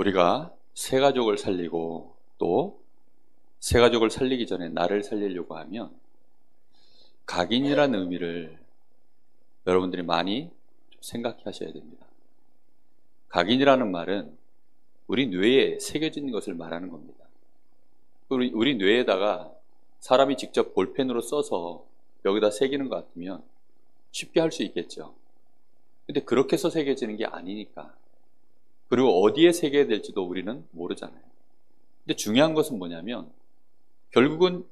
우리가 새 가족을 살리고 또 새 가족을 살리기 전에 나를 살리려고 하면 각인이라는 의미를 여러분들이 많이 생각해 하셔야 됩니다. 각인이라는 말은 우리 뇌에 새겨진 것을 말하는 겁니다. 우리 뇌에다가 사람이 직접 볼펜으로 써서 여기다 새기는 것 같으면 쉽게 할 수 있겠죠. 근데 그렇게 해서 새겨지는 게 아니니까. 그리고 어디에 새겨야 될지도 우리는 모르잖아요. 근데 중요한 것은 뭐냐면 결국은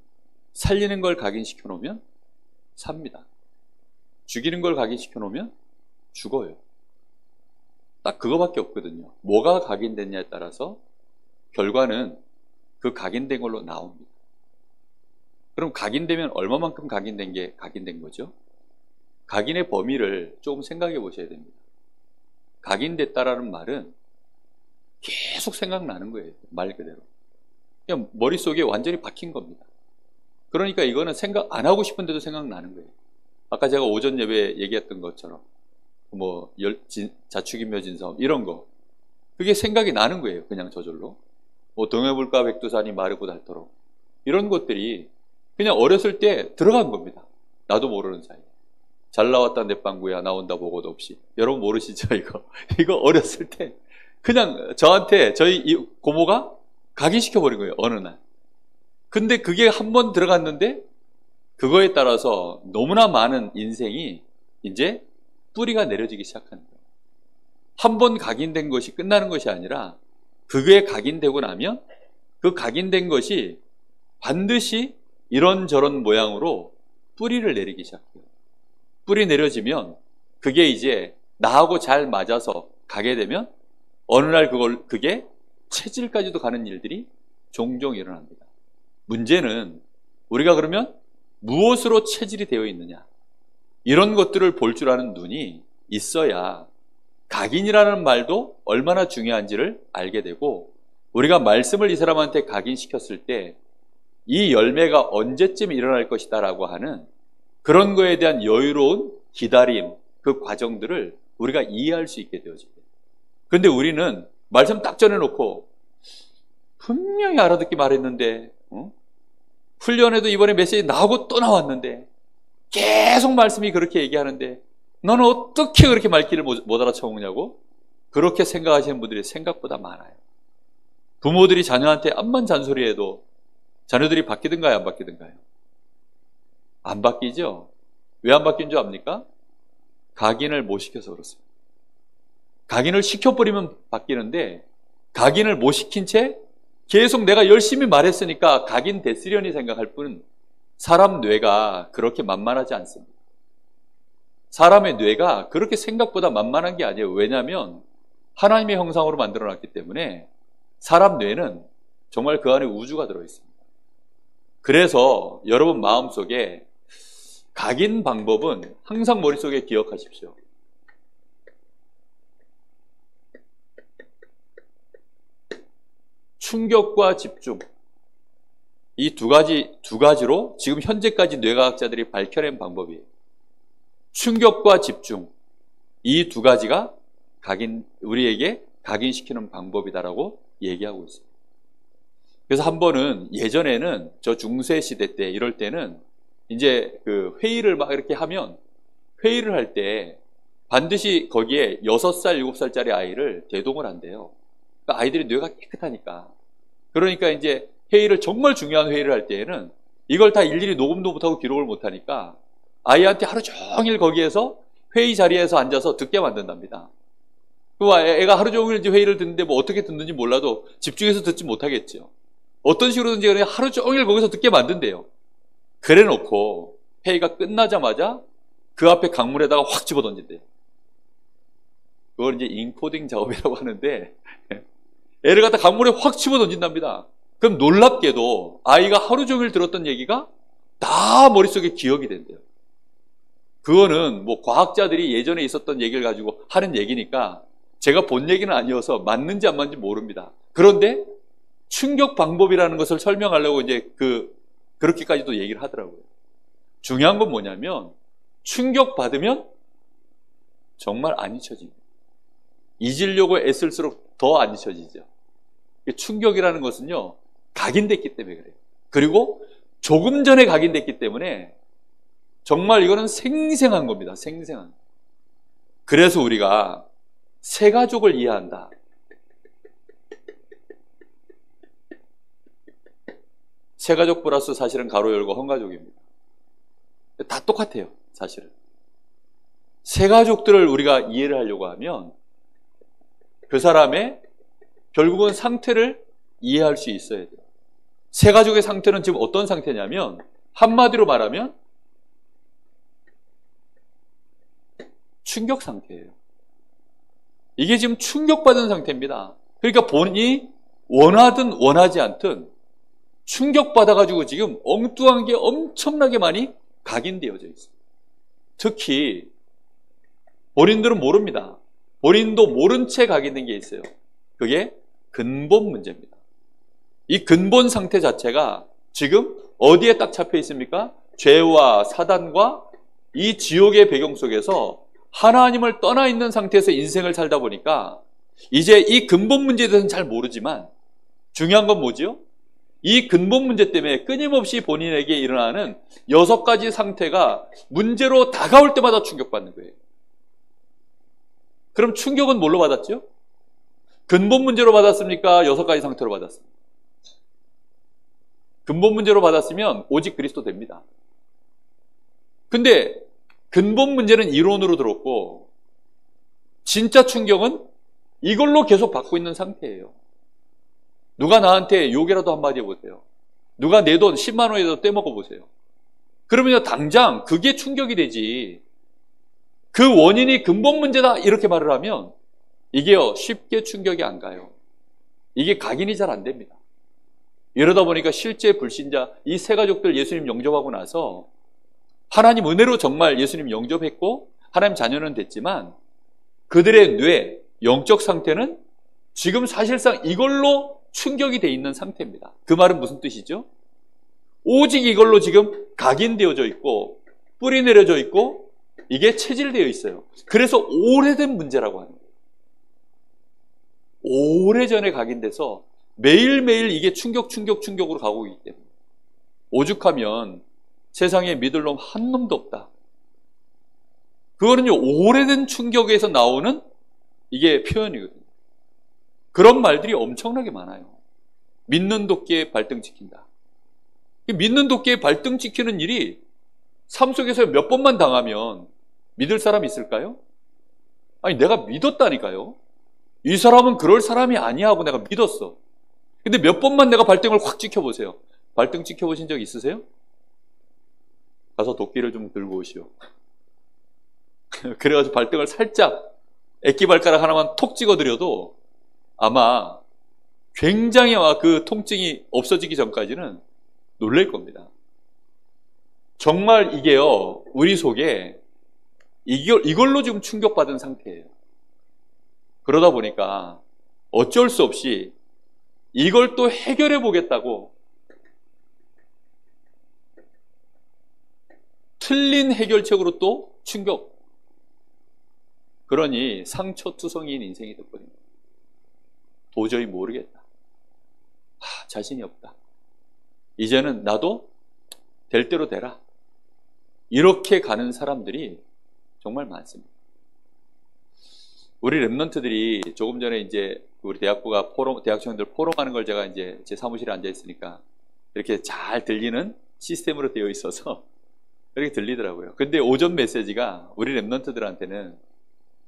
살리는 걸 각인시켜 놓으면 삽니다. 죽이는 걸 각인시켜 놓으면 죽어요. 딱 그거밖에 없거든요. 뭐가 각인됐냐에 따라서 결과는 그 각인된 걸로 나옵니다. 그럼 각인되면 얼마만큼 각인된 게 각인된 거죠? 각인의 범위를 조금 생각해 보셔야 됩니다. 각인됐다라는 말은 계속 생각나는 거예요. 말 그대로. 그냥 머릿속에 완전히 박힌 겁니다. 그러니까 이거는 생각 안 하고 싶은데도 생각나는 거예요. 아까 제가 오전 예배에 얘기했던 것처럼 뭐 자축인묘 진사음 이런 거 그게 생각이 나는 거예요. 그냥 저절로. 뭐 동해물과 백두산이 마르고 닳도록 이런 것들이 그냥 어렸을 때 들어간 겁니다. 나도 모르는 사이에. 잘 나왔다 내 빵구야 나온다 보고도 없이. 여러분 모르시죠 이거? 이거 어렸을 때 그냥 저한테 저희 이 고모가 각인시켜버린 거예요. 어느 날. 근데 그게 한 번 들어갔는데 그거에 따라서 너무나 많은 인생이 이제 뿌리가 내려지기 시작하는 거예요. 한 번 각인된 것이 끝나는 것이 아니라 그게 각인되고 나면 그 각인된 것이 반드시 이런저런 모양으로 뿌리를 내리기 시작해요. 뿌리 내려지면 그게 이제 나하고 잘 맞아서 가게 되면 어느 날 그게 체질까지도 가는 일들이 종종 일어납니다. 문제는 우리가 그러면 무엇으로 체질이 되어 있느냐 이런 것들을 볼 줄 아는 눈이 있어야 각인이라는 말도 얼마나 중요한지를 알게 되고 우리가 말씀을 이 사람한테 각인시켰을 때 이 열매가 언제쯤 일어날 것이다 라고 하는 그런 거에 대한 여유로운 기다림 그 과정들을 우리가 이해할 수 있게 되어집니다. 그런데 우리는 말씀 딱 전해놓고 분명히 알아듣기 말했는데 훈련에도 이번에 메시지 나오고 또 나왔는데 계속 말씀이 그렇게 얘기하는데 너는 어떻게 그렇게 말귀를 못 알아채우냐고 그렇게 생각하시는 분들이 생각보다 많아요. 부모들이 자녀한테 암만 잔소리해도 자녀들이 바뀌든가요 안 바뀌든가요? 안 바뀌죠? 왜 안 바뀐 줄 압니까? 각인을 못 시켜서 그렇습니다. 각인을 시켜버리면 바뀌는데 각인을 못 시킨 채 계속 내가 열심히 말했으니까 각인 됐으려니 생각할 뿐 사람 뇌가 그렇게 만만하지 않습니다. 사람의 뇌가 그렇게 생각보다 만만한 게 아니에요. 왜냐하면 하나님의 형상으로 만들어놨기 때문에 사람 뇌는 정말 그 안에 우주가 들어있습니다. 그래서 여러분 마음속에 각인 방법은 항상 머릿속에 기억하십시오. 충격과 집중. 이 두 가지로 지금 현재까지 뇌과학자들이 밝혀낸 방법이에요. 충격과 집중. 이 두 가지가 우리에게 각인시키는 방법이다라고 얘기하고 있습니다. 그래서 한 번은 예전에는 저 중세 시대 때 이럴 때는 이제 그 회의를 막 이렇게 하면 회의를 할 때 반드시 거기에 6살, 7살짜리 아이를 대동을 한대요. 그러니까 아이들이 뇌가 깨끗하니까. 그러니까 이제 회의를 정말 중요한 회의를 할 때에는 이걸 다 일일이 녹음도 못하고 기록을 못하니까 아이한테 하루 종일 거기에서 회의 자리에서 앉아서 듣게 만든답니다. 그 애가 하루 종일 회의를 듣는데 뭐 어떻게 듣는지 몰라도 집중해서 듣지 못하겠죠. 어떤 식으로든지 그냥 하루 종일 거기서 듣게 만든대요. 그래 놓고 회의가 끝나자마자 그 앞에 강물에다가 확 집어던진대요. 그걸 이제 인코딩 작업이라고 하는데 애를 갖다 강물에 확 집어던진답니다. 그럼 놀랍게도 아이가 하루 종일 들었던 얘기가 다 머릿속에 기억이 된대요. 그거는 뭐 과학자들이 예전에 있었던 얘기를 가지고 하는 얘기니까 제가 본 얘기는 아니어서 맞는지 안 맞는지 모릅니다. 그런데 충격 방법이라는 것을 설명하려고 이제 그렇게까지도 얘기를 하더라고요. 중요한 건 뭐냐면 충격 받으면 정말 안 잊혀집니다. 잊으려고 애쓸수록 더 안 잊혀지죠. 충격이라는 것은요, 각인됐기 때문에 그래요. 그리고 조금 전에 각인됐기 때문에 정말 이거는 생생한 겁니다. 생생한. 그래서 우리가 새가족을 이해한다. 새가족 플러스 사실은 가로 열고 헌가족입니다. 다 똑같아요, 사실은. 새가족들을 우리가 이해를 하려고 하면 그 사람의 결국은 상태를 이해할 수 있어야 돼요. 새가족의 상태는 지금 어떤 상태냐면, 한마디로 말하면 충격 상태예요. 이게 지금 충격받은 상태입니다. 그러니까 본인이 원하든 원하지 않든 충격받아가지고 지금 엉뚱한 게 엄청나게 많이 각인되어져 있어요. 특히 본인들은 모릅니다. 본인도 모른 채 각인된 게 있어요. 그게 근본 문제입니다. 이 근본 상태 자체가 지금 어디에 딱 잡혀 있습니까? 죄와 사단과 이 지옥의 배경 속에서 하나님을 떠나 있는 상태에서 인생을 살다 보니까 이제 이 근본 문제에 대해서는 잘 모르지만 중요한 건 뭐지요? 이 근본 문제 때문에 끊임없이 본인에게 일어나는 6가지 상태가 문제로 다가올 때마다 충격받는 거예요. 그럼 충격은 뭘로 받았죠? 근본 문제로 받았습니까? 6가지 상태로 받았습니까? 근본 문제로 받았으면 오직 그리스도 됩니다. 근데 근본 문제는 이론으로 들었고 진짜 충격은 이걸로 계속 받고 있는 상태예요. 누가 나한테 욕이라도 한마디 해보세요. 누가 내 돈 10만 원이라도 떼먹어 보세요. 그러면 당장 그게 충격이 되지. 그 원인이 근본 문제다 이렇게 말을 하면 이게요 쉽게 충격이 안 가요. 이게 각인이 잘 안 됩니다. 이러다 보니까 실제 불신자 이 세 가족들 예수님 영접하고 나서 하나님 은혜로 정말 예수님 영접했고 하나님 자녀는 됐지만 그들의 뇌, 영적 상태는 지금 사실상 이걸로 충격이 돼 있는 상태입니다. 그 말은 무슨 뜻이죠? 오직 이걸로 지금 각인되어져 있고 뿌리 내려져 있고 이게 체질되어 있어요. 그래서 오래된 문제라고 하는 거예요. 오래전에 각인돼서 매일매일 이게 충격으로 가고 있기 때문에 오죽하면 세상에 믿을 놈 한 놈도 없다. 그거는요 오래된 충격에서 나오는 이게 표현이거든요. 그런 말들이 엄청나게 많아요. 믿는 도끼에 발등 찍힌다. 믿는 도끼에 발등 찍히는 일이 삶 속에서 몇 번만 당하면 믿을 사람이 있을까요? 아니 내가 믿었다니까요. 이 사람은 그럴 사람이 아니야 하고 내가 믿었어. 근데 몇 번만 내가 발등을 확 찍혀보세요. 발등 찍혀보신 적 있으세요? 가서 도끼를 좀 들고 오시오. 그래가지고 발등을 살짝 액기발가락 하나만 톡 찍어드려도 아마 굉장히 그 통증이 없어지기 전까지는 놀랄 겁니다. 정말 이게요 우리 속에 이걸로 지금 충격받은 상태예요. 그러다 보니까 어쩔 수 없이 이걸 또 해결해 보겠다고 틀린 해결책으로 또 충격. 그러니 상처투성이인 인생이 됐거든요. 도저히 모르겠다. 자신이 없다. 이제는 나도 될 대로 되라. 이렇게 가는 사람들이 정말 많습니다. 우리 랩런트들이 조금 전에 이제 우리 대학부가 대학생들 포럼하는 걸 제가 이제 제 사무실에 앉아 있으니까 이렇게 잘 들리는 시스템으로 되어 있어서 이렇게 들리더라고요. 근데 오전 메시지가 우리 랩런트들한테는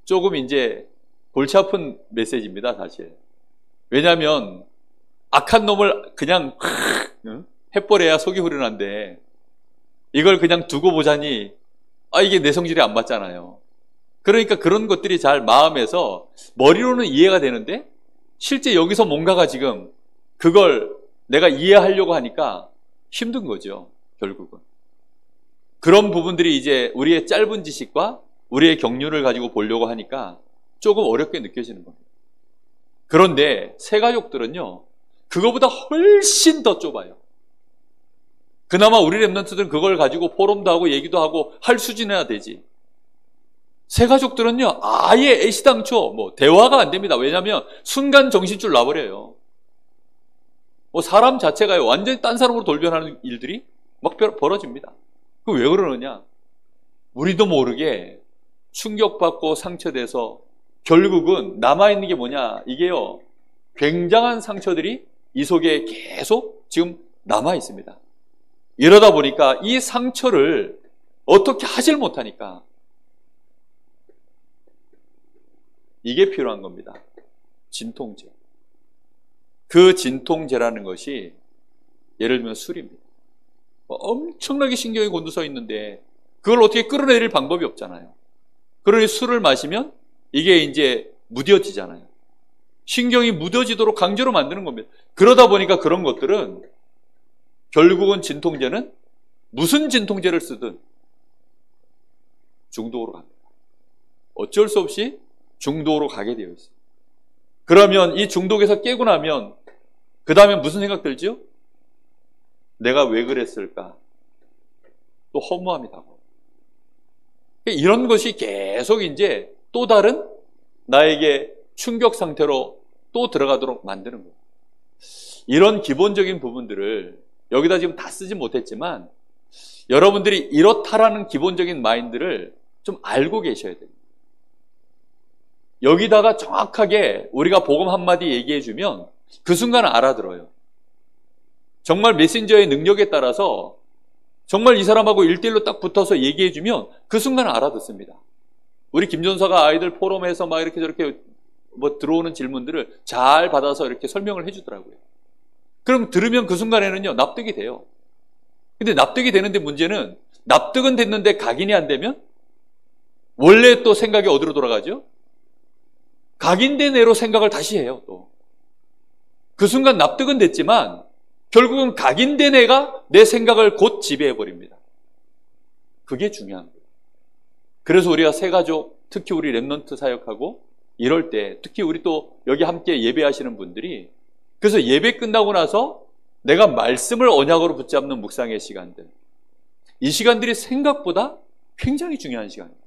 조금 이제 골치 아픈 메시지입니다, 사실. 왜냐하면 악한 놈을 그냥 해버려야 속이 후련한데 이걸 그냥 두고 보자니 이게 내 성질이 안 맞잖아요. 그러니까 그런 것들이 잘 마음에서 머리로는 이해가 되는데 실제 여기서 뭔가가 지금 그걸 내가 이해하려고 하니까 힘든 거죠, 결국은. 그런 부분들이 이제 우리의 짧은 지식과 우리의 경륜을 가지고 보려고 하니까 조금 어렵게 느껴지는 겁니다. 그런데 새 가족들은요 그거보다 훨씬 더 좁아요. 그나마 우리 랩런트들은 그걸 가지고 포럼도 하고 얘기도 하고 할 수준이나 되지. 새 가족들은요 아예 애시당초 대화가 안 됩니다. 왜냐하면 순간 정신줄 놔버려요. 사람 자체가 완전히 딴 사람으로 돌변하는 일들이 막 벌어집니다. 그 왜 그러느냐? 우리도 모르게 충격받고 상처돼서 결국은 남아있는 게 뭐냐? 이게요, 굉장한 상처들이 이 속에 계속 지금 남아있습니다. 이러다 보니까 이 상처를 어떻게 하질 못하니까 이게 필요한 겁니다. 진통제. 그 진통제라는 것이 예를 들면 술입니다. 엄청나게 신경이 곤두서 있는데 그걸 어떻게 끌어내릴 방법이 없잖아요. 그러니 술을 마시면 이게 이제 무뎌지잖아요. 신경이 무뎌지도록 강제로 만드는 겁니다. 그러다 보니까 그런 것들은 결국은 진통제는 무슨 진통제를 쓰든 중독으로 갑니다. 어쩔 수 없이 중독으로 가게 되어 있어요. 그러면 이 중독에서 깨고 나면 그 다음에 무슨 생각 들죠? 내가 왜 그랬을까? 또 허무함이 다가오고. 이런 것이 계속 이제 또 다른 나에게 충격 상태로 또 들어가도록 만드는 거예요. 이런 기본적인 부분들을 여기다 지금 다 쓰지 못했지만 여러분들이 이렇다라는 기본적인 마인드를 좀 알고 계셔야 됩니다. 여기다가 정확하게 우리가 복음 한마디 얘기해주면 그 순간 알아들어요. 정말 메신저의 능력에 따라서 정말 이 사람하고 1대1로 딱 붙어서 얘기해주면 그 순간 알아듣습니다. 우리 김전사가 아이들 포럼에서 막 이렇게 저렇게 들어오는 질문들을 잘 받아서 이렇게 설명을 해주더라고요. 그럼 들으면 그 순간에는요, 납득이 돼요. 근데 납득이 되는데 문제는 납득은 됐는데 각인이 안 되면 원래 또 생각이 어디로 돌아가죠? 각인된 애로 생각을 다시 해요, 또. 그 순간 납득은 됐지만 결국은 각인된 애가 내 생각을 곧 지배해버립니다. 그게 중요한 거예요. 그래서 우리가 새가족, 특히 우리 랩넌트 사역하고 이럴 때, 특히 우리 또 여기 함께 예배하시는 분들이 그래서 예배 끝나고 나서 내가 말씀을 언약으로 붙잡는 묵상의 시간들, 이 시간들이 생각보다 굉장히 중요한 시간입니다.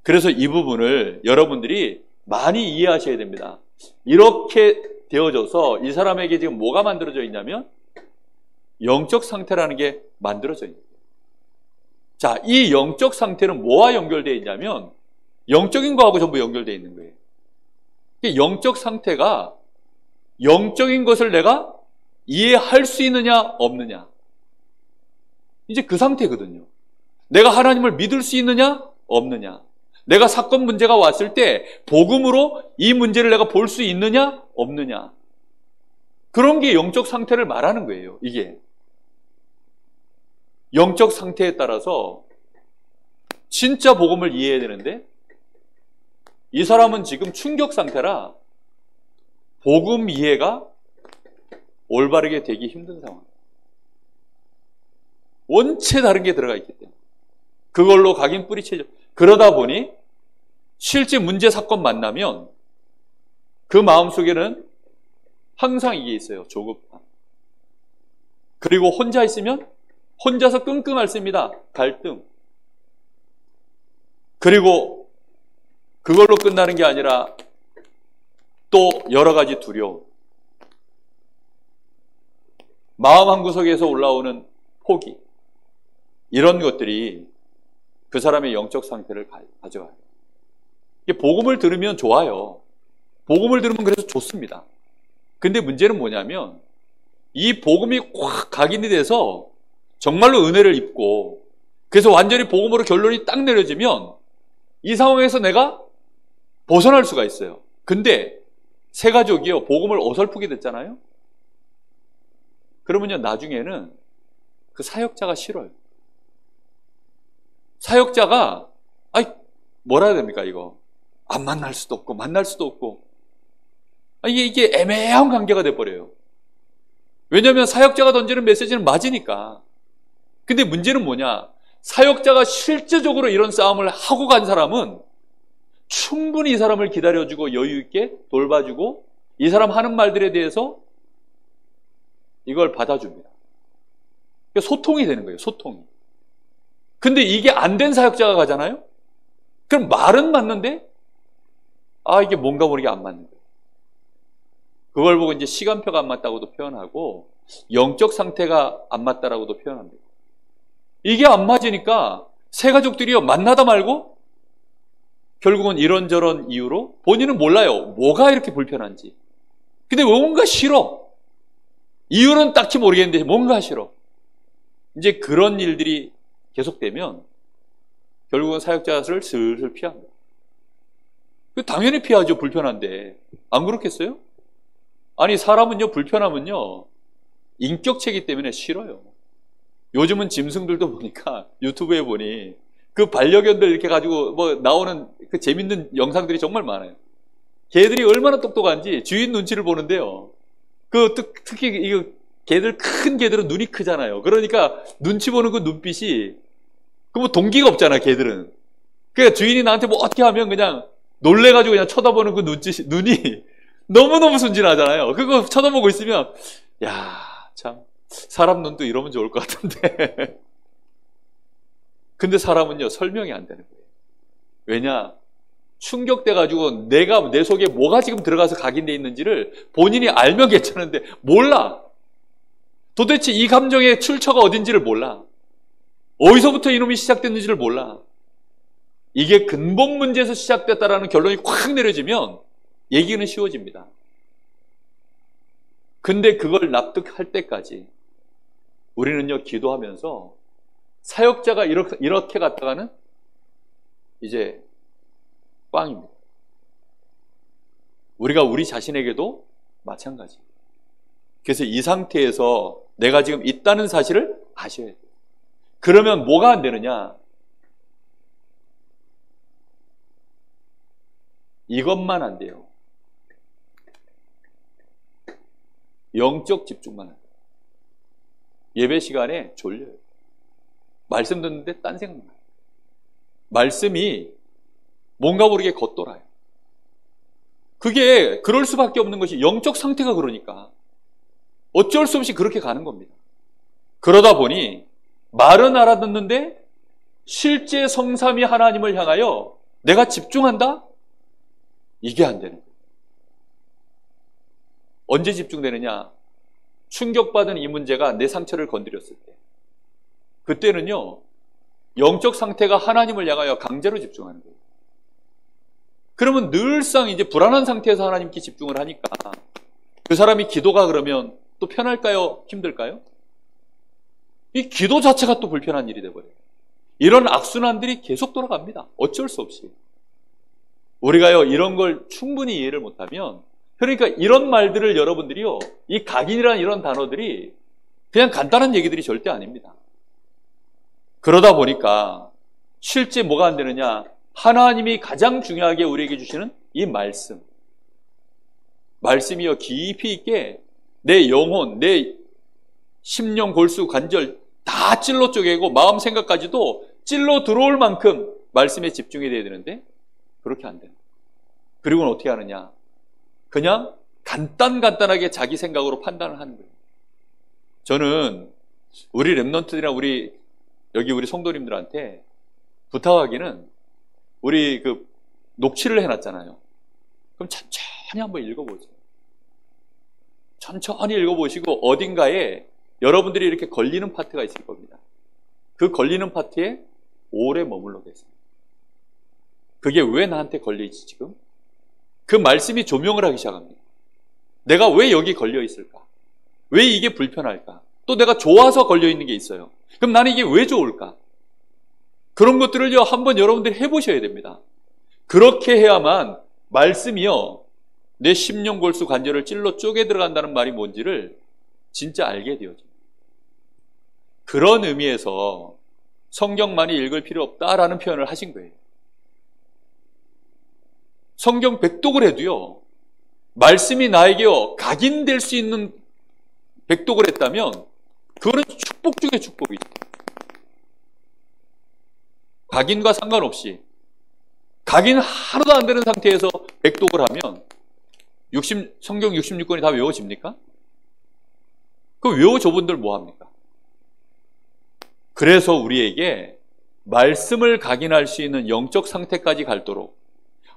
그래서 이 부분을 여러분들이 많이 이해하셔야 됩니다. 이렇게 되어져서 이 사람에게 지금 뭐가 만들어져 있냐면 영적 상태라는 게 만들어져 있는 거예요. 자, 이 영적 상태는 뭐와 연결되어 있냐면 영적인 거하고 전부 연결되어 있는 거예요. 영적 상태가 영적인 것을 내가 이해할 수 있느냐 없느냐, 이제 그 상태거든요. 내가 하나님을 믿을 수 있느냐 없느냐, 내가 사건 문제가 왔을 때 복음으로 이 문제를 내가 볼 수 있느냐 없느냐, 그런 게 영적 상태를 말하는 거예요. 이게 영적 상태에 따라서 진짜 복음을 이해해야 되는데 이 사람은 지금 충격 상태라 복음 이해가 올바르게 되기 힘든 상황. 원체 다른 게 들어가 있기 때문에 그걸로 각인 뿌리채죠. 그러다 보니 실제 문제 사건 만나면 그 마음속에는 항상 이게 있어요. 조급함. 그리고 혼자 있으면 혼자서 끙끙 앓습니다. 갈등. 그리고 그걸로 끝나는 게 아니라 또 여러 가지 두려움. 마음 한구석에서 올라오는 포기. 이런 것들이 그 사람의 영적 상태를 가져가요. 복음을 들으면 좋아요. 복음을 들으면 그래서 좋습니다. 근데 문제는 뭐냐면 이 복음이 확 각인이 돼서 정말로 은혜를 입고 그래서 완전히 복음으로 결론이 딱 내려지면 이 상황에서 내가 벗어날 수가 있어요. 근데 새가족이요, 복음을 어설프게 됐잖아요. 그러면요, 나중에는 그 사역자가 싫어요. 사역자가 뭐라 해야 됩니까? 이거 안 만날 수도 없고 만날 수도 없고 이게 애매한 관계가 돼버려요. 왜냐하면 사역자가 던지는 메시지는 맞으니까. 근데 문제는 뭐냐, 사역자가 실제적으로 이런 싸움을 하고 간 사람은 충분히 이 사람을 기다려주고 여유 있게 돌봐주고 이 사람 하는 말들에 대해서 이걸 받아줍니다. 소통이 되는 거예요. 소통이. 근데 이게 안 된 사역자가 가잖아요. 그럼 말은 맞는데 이게 뭔가 모르게 안 맞는 거예요. 그걸 보고 이제 시간표가 안 맞다고도 표현하고 영적 상태가 안 맞다라고도 표현합니다. 이게 안 맞으니까 세 가족들이요 만나다 말고 결국은 이런저런 이유로 본인은 몰라요. 뭐가 이렇게 불편한지. 근데 뭔가 싫어. 이유는 딱히 모르겠는데 뭔가 싫어. 이제 그런 일들이 계속되면 결국은 사역자를 슬슬 피합니다. 당연히 피하죠. 불편한데. 안 그렇겠어요? 아니 사람은요 불편하면요 인격체이기 때문에 싫어요. 요즘은 짐승들도 보니까 유튜브에 보니 그 반려견들 이렇게 가지고 뭐 나오는 그 재밌는 영상들이 정말 많아요. 개들이 얼마나 똑똑한지 주인 눈치를 보는데요. 특히 이거 개들 큰 개들은 눈이 크잖아요. 그러니까 눈치 보는 그 눈빛이 그 뭐 동기가 없잖아 개들은. 그러니까 주인이 나한테 뭐 어떻게 하면 그냥 놀래가지고 그냥 쳐다보는 그 눈이 너무너무 순진하잖아요. 그거 쳐다보고 있으면 야 참 사람 눈도 이러면 좋을 것 같은데 근데 사람은요 설명이 안 되는 거예요. 왜냐? 충격돼가지고 내 속에 뭐가 지금 들어가서 각인돼 있는지를 본인이 알면 괜찮은데 몰라. 도대체 이 감정의 출처가 어딘지를 몰라. 어디서부터 이놈이 시작됐는지를 몰라. 이게 근본 문제에서 시작됐다라는 결론이 확 내려지면 얘기는 쉬워집니다. 근데 그걸 납득할 때까지 우리는요 기도하면서 사역자가 이렇게 갔다가는 이제 꽝입니다. 우리가 우리 자신에게도 마찬가지. 그래서 이 상태에서 내가 지금 있다는 사실을 아셔야 돼요. 그러면 뭐가 안 되느냐? 이것만 안 돼요. 영적 집중만 안 돼요. 예배 시간에 졸려요. 말씀 듣는데 딴 생각나요. 말씀이 뭔가 모르게 겉돌아요. 그게 그럴 수밖에 없는 것이 영적 상태가 그러니까 어쩔 수 없이 그렇게 가는 겁니다. 그러다 보니 말은 알아듣는데 실제 성삼위 하나님을 향하여 내가 집중한다? 이게 안 되는 거예요. 언제 집중되느냐? 충격받은 이 문제가 내 상처를 건드렸을 때. 그때는요 영적 상태가 하나님을 향하여 강제로 집중하는 거예요. 그러면 늘상 이제 불안한 상태에서 하나님께 집중을 하니까 그 사람이 기도가 그러면 또 편할까요? 힘들까요? 이 기도 자체가 또 불편한 일이 돼버려요. 이런 악순환들이 계속 돌아갑니다. 어쩔 수 없이. 우리가요 이런 걸 충분히 이해를 못하면 그러니까 이런 말들을 여러분들이요 이 각인이라는 이런 단어들이 그냥 간단한 얘기들이 절대 아닙니다. 그러다 보니까 실제 뭐가 안 되느냐? 하나님이 가장 중요하게 우리에게 주시는 이 말씀이요 깊이 있게 내 영혼, 내 심령, 골수, 관절 다 찔러 쪼개고 마음 생각까지도 찔러 들어올 만큼 말씀에 집중이 돼야 되는데 그렇게 안 돼요. 그리고는 어떻게 하느냐? 그냥 간단하게 자기 생각으로 판단을 하는 거예요. 저는 우리 랩런트들이나 우리 성도님들한테 부탁하기는 우리 그 녹취를 해놨잖아요. 그럼 천천히 한번 읽어보세요. 천천히 읽어보시고 어딘가에 여러분들이 이렇게 걸리는 파트가 있을 겁니다. 그 걸리는 파트에 오래 머물러 계세요. 그게 왜 나한테 걸려있지 지금? 그 말씀이 조명을 하기 시작합니다. 내가 왜 여기 걸려 있을까? 왜 이게 불편할까? 또 내가 좋아서 걸려 있는 게 있어요. 그럼 나는 이게 왜 좋을까? 그런 것들을요 한번 여러분들이 해보셔야 됩니다. 그렇게 해야만 말씀이요 내 심령 골수 관절을 찔러 쪼개 들어간다는 말이 뭔지를 진짜 알게 되어집니다. 그런 의미에서 성경 많이 읽을 필요 없다라는 표현을 하신 거예요. 성경 백독을 해도요 말씀이 나에게요 각인될 수 있는 백독을 했다면 그거는 축복 중에 축복이죠. 각인과 상관없이 각인 하나도 안 되는 상태에서 백독을 하면 성경 66권이 다 외워집니까? 그 외워줘 분들 뭐합니까? 그래서 우리에게 말씀을 각인할 수 있는 영적 상태까지 갈도록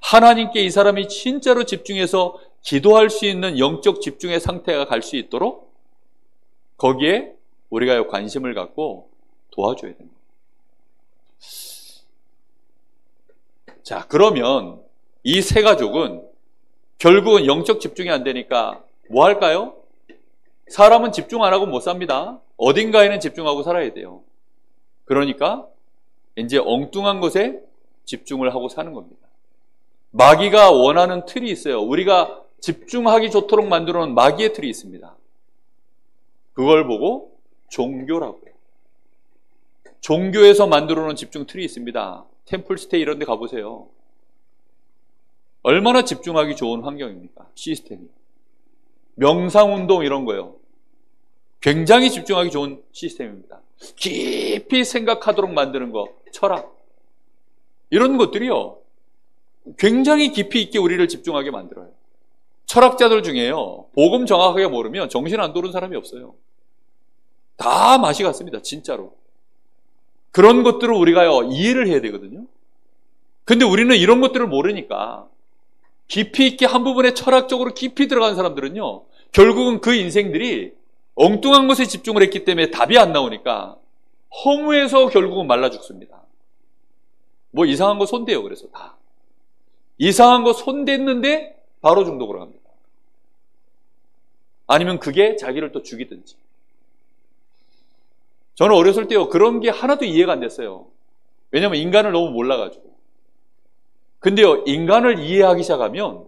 하나님께 이 사람이 진짜로 집중해서 기도할 수 있는 영적 집중의 상태가 갈 수 있도록 거기에 우리가 관심을 갖고 도와줘야 됩니다. 자, 그러면 이 세 가족은 결국은 영적 집중이 안 되니까 뭐 할까요? 사람은 집중 안 하고 못 삽니다. 어딘가에는 집중하고 살아야 돼요. 그러니까 이제 엉뚱한 것에 집중을 하고 사는 겁니다. 마귀가 원하는 틀이 있어요. 우리가 집중하기 좋도록 만들어 놓은 마귀의 틀이 있습니다. 그걸 보고 종교라고 해요. 종교에서 만들어 놓은 집중 틀이 있습니다. 템플스테이 이런 데 가보세요. 얼마나 집중하기 좋은 환경입니까? 시스템이. 명상운동 이런 거요. 굉장히 집중하기 좋은 시스템입니다. 깊이 생각하도록 만드는 거, 철학. 이런 것들이요. 굉장히 깊이 있게 우리를 집중하게 만들어요. 철학자들 중에요. 복음 정확하게 모르면 정신 안 도는 사람이 없어요. 다 맛이 같습니다. 진짜로. 그런 것들을 우리가요, 이해를 해야 되거든요. 근데 우리는 이런 것들을 모르니까 깊이 있게 한 부분에 철학적으로 깊이 들어간 사람들은요, 결국은 그 인생들이 엉뚱한 것에 집중을 했기 때문에 답이 안 나오니까 허무해서 결국은 말라 죽습니다. 뭐 이상한 거 손대요. 그래서 다. 이상한 거 손댔는데 바로 중독으로 갑니다. 아니면 그게 자기를 또 죽이든지. 저는 어렸을 때요, 그런 게 하나도 이해가 안 됐어요. 왜냐하면 인간을 너무 몰라가지고. 근데요, 인간을 이해하기 시작하면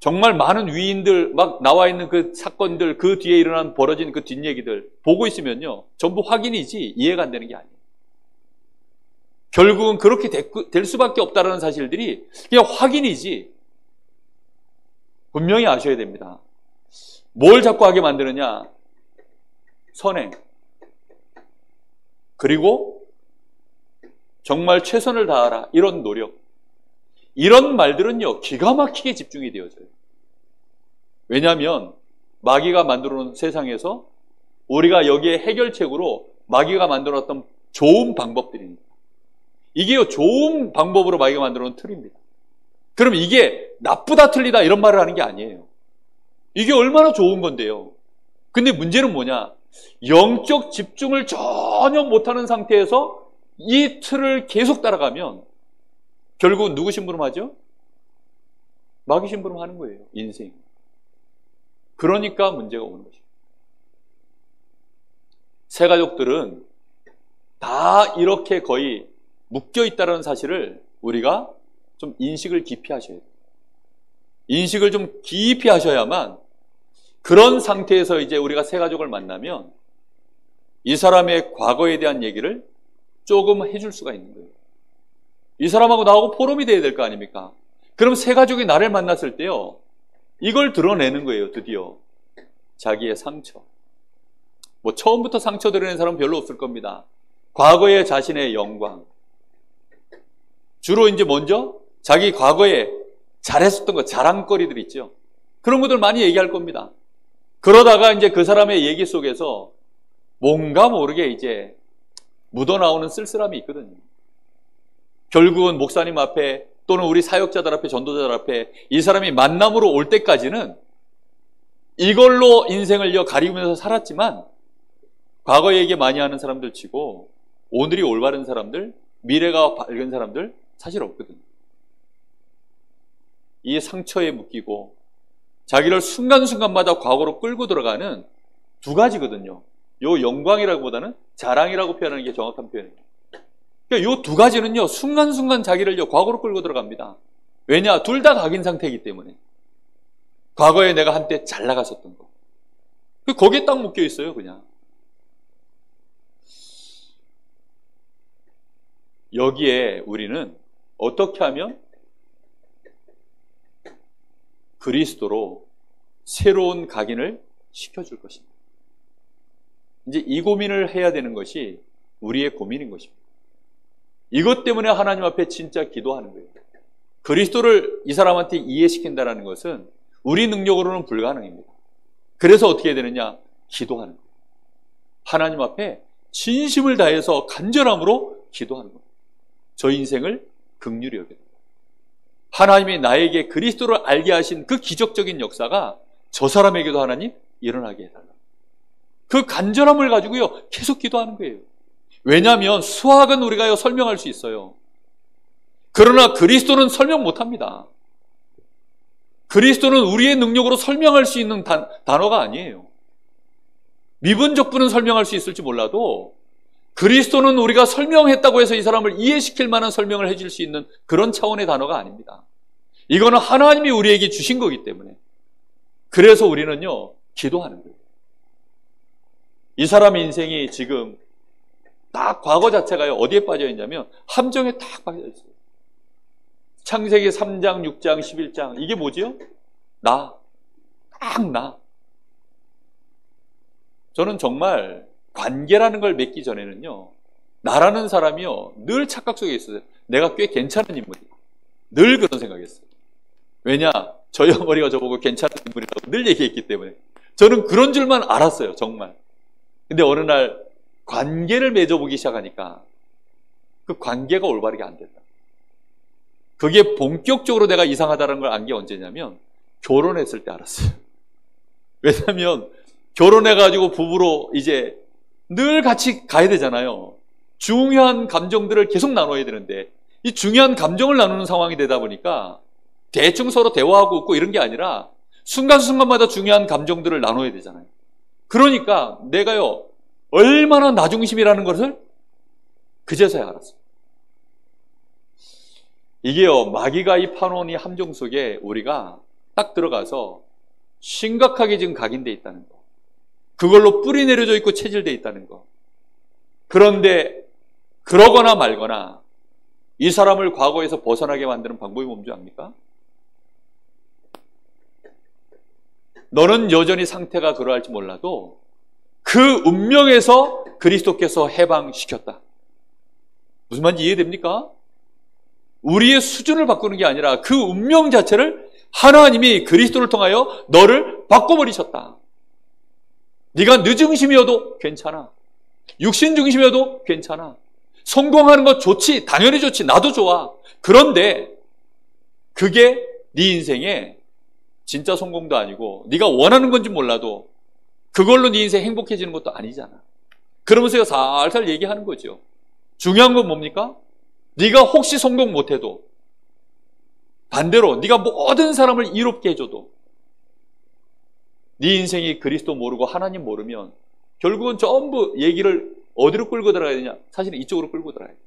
정말 많은 위인들 막 나와 있는 그 사건들, 그 뒤에 일어난 벌어진 그 뒷얘기들 보고 있으면요, 전부 확인이지 이해가 안 되는 게 아니에요. 결국은 그렇게 될 수밖에 없다는 사실들이 그냥 확인이지. 분명히 아셔야 됩니다. 뭘 자꾸 하게 만드느냐? 선행. 그리고 정말 최선을 다하라. 이런 노력. 이런 말들은요, 기가 막히게 집중이 되어져요. 왜냐하면 마귀가 만들어놓은 세상에서 우리가 여기에 해결책으로 마귀가 만들어놨던 좋은 방법들입니다. 이게요, 좋은 방법으로 마귀가 만들어놓은 틀입니다. 그럼 이게 나쁘다 틀리다 이런 말을 하는 게 아니에요. 이게 얼마나 좋은 건데요. 근데 문제는 뭐냐? 영적 집중을 전혀 못하는 상태에서 이 틀을 계속 따라가면 결국은 누구 심부름하죠? 마귀 심부름하는 거예요. 인생. 그러니까 문제가 오는 것입니다. 새 가족들은 다 이렇게 거의 묶여 있다는 사실을 우리가 좀 인식을 깊이 하셔야 돼요. 인식을 좀 깊이 하셔야만 그런 상태에서 이제 우리가 새 가족을 만나면 이 사람의 과거에 대한 얘기를 조금 해줄 수가 있는 거예요. 이 사람하고 나하고 포럼이 돼야 될 거 아닙니까? 그럼 새 가족이 나를 만났을 때요, 이걸 드러내는 거예요. 드디어 자기의 상처. 뭐 처음부터 상처 드러낸 사람은 별로 없을 겁니다. 과거의 자신의 영광. 주로 이제 먼저 자기 과거에 잘했었던 거, 자랑거리들 있죠. 그런 것들 많이 얘기할 겁니다. 그러다가 이제 그 사람의 얘기 속에서 뭔가 모르게 이제 묻어나오는 쓸쓸함이 있거든요. 결국은 목사님 앞에 또는 우리 사역자들 앞에, 전도자들 앞에 이 사람이 만남으로 올 때까지는 이걸로 인생을 가리면서 살았지만 과거 얘기 많이 하는 사람들 치고 오늘이 올바른 사람들, 미래가 밝은 사람들 사실 없거든요. 이 상처에 묶이고 자기를 순간순간마다 과거로 끌고 들어가는 두 가지거든요. 요 영광이라기보다는 자랑이라고 표현하는 게 정확한 표현이에요. 그러니까 요 두 가지는요, 순간순간 자기를 과거로 끌고 들어갑니다. 왜냐? 둘 다 각인 상태이기 때문에. 과거에 내가 한때 잘 나갔었던 거. 거기에 딱 묶여 있어요, 그냥. 여기에 우리는 어떻게 하면 그리스도로 새로운 각인을 시켜줄 것입니다. 이제 이 고민을 해야 되는 것이 우리의 고민인 것입니다. 이것 때문에 하나님 앞에 진짜 기도하는 거예요. 그리스도를 이 사람한테 이해시킨다는 것은 우리 능력으로는 불가능합니다. 그래서 어떻게 해야 되느냐? 기도하는 거예요. 하나님 앞에 진심을 다해서 간절함으로 기도하는 거예요. 저 인생을 긍휼히 여겨요. 하나님이 나에게 그리스도를 알게 하신 그 기적적인 역사가 저 사람에게도 하나님 일어나게 해달라. 그 간절함을 가지고요 계속 기도하는 거예요. 왜냐하면 수학은 우리가 설명할 수 있어요. 그러나 그리스도는 설명 못합니다. 그리스도는 우리의 능력으로 설명할 수 있는 단어가 아니에요. 미분적분은 설명할 수 있을지 몰라도 그리스도는 우리가 설명했다고 해서 이 사람을 이해시킬 만한 설명을 해줄 수 있는 그런 차원의 단어가 아닙니다. 이거는 하나님이 우리에게 주신 거기 때문에. 그래서 우리는요 기도하는 거예요. 이 사람의 인생이 지금 딱 과거 자체가요 어디에 빠져 있냐면 함정에 딱 빠져 있어요. 창세기 3장, 6장, 11장 이게 뭐지요? 나. 딱 나. 저는 정말 관계라는 걸 맺기 전에는요 나라는 사람이요 늘 착각 속에 있어요. 내가 꽤 괜찮은 인물이다. 늘 그런 생각했어요. 왜냐? 저희 어머니가 저보고 괜찮은 인물이라고 늘 얘기했기 때문에 저는 그런 줄만 알았어요. 정말. 근데 어느 날 관계를 맺어보기 시작하니까 그 관계가 올바르게 안 된다. 그게 본격적으로 내가 이상하다는 걸 안 게 언제냐면 결혼했을 때 알았어요. 왜냐하면 결혼해가지고 부부로 이제 늘 같이 가야 되잖아요. 중요한 감정들을 계속 나눠야 되는데 이 중요한 감정을 나누는 상황이 되다 보니까 대충 서로 대화하고 웃고 이런 게 아니라 순간순간마다 중요한 감정들을 나눠야 되잖아요. 그러니까 내가요 얼마나 나중심이라는 것을 그제서야 알았어요. 이게요 마귀가 이 파놓은 이 함정 속에 우리가 딱 들어가서 심각하게 지금 각인되어 있다는 거, 그걸로 뿌리 내려져 있고 체질되어 있다는 거. 그런데 그러거나 말거나 이 사람을 과거에서 벗어나게 만드는 방법이 뭔지 압니까? 너는 여전히 상태가 그러할지 몰라도 그 운명에서 그리스도께서 해방시켰다. 무슨 말인지 이해됩니까? 우리의 수준을 바꾸는 게 아니라 그 운명 자체를 하나님이 그리스도를 통하여 너를 바꿔버리셨다. 네가 늦중심이어도 괜찮아. 육신 중심이어도 괜찮아. 성공하는 것 좋지. 당연히 좋지. 나도 좋아. 그런데 그게 네 인생에 진짜 성공도 아니고 네가 원하는 건지 몰라도 그걸로 네 인생 행복해지는 것도 아니잖아. 그러면서 살살 얘기하는 거죠. 중요한 건 뭡니까? 네가 혹시 성공 못해도 반대로 네가 모든 사람을 이롭게 해줘도 네 인생이 그리스도 모르고 하나님 모르면 결국은 전부 얘기를 어디로 끌고 들어가야 되냐? 사실은 이쪽으로 끌고 들어가야 돼.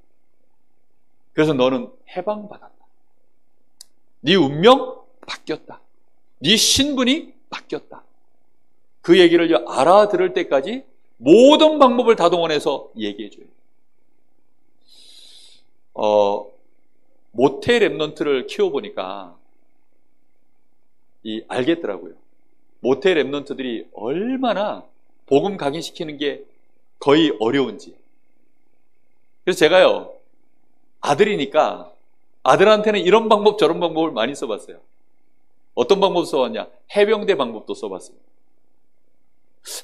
그래서 너는 해방받았다. 네 운명 바뀌었다. 네 신분이 바뀌었다. 그 얘기를 알아들을 때까지 모든 방법을 다 동원해서 얘기해줘요. 모태 랩넌트를 키워보니까 알겠더라고요. 모태 랩넌트들이 얼마나 복음 각인시키는 게 거의 어려운지. 그래서 제가요, 아들이니까 아들한테는 이런 방법 저런 방법을 많이 써봤어요. 어떤 방법 써봤냐? 해병대 방법도 써봤어요.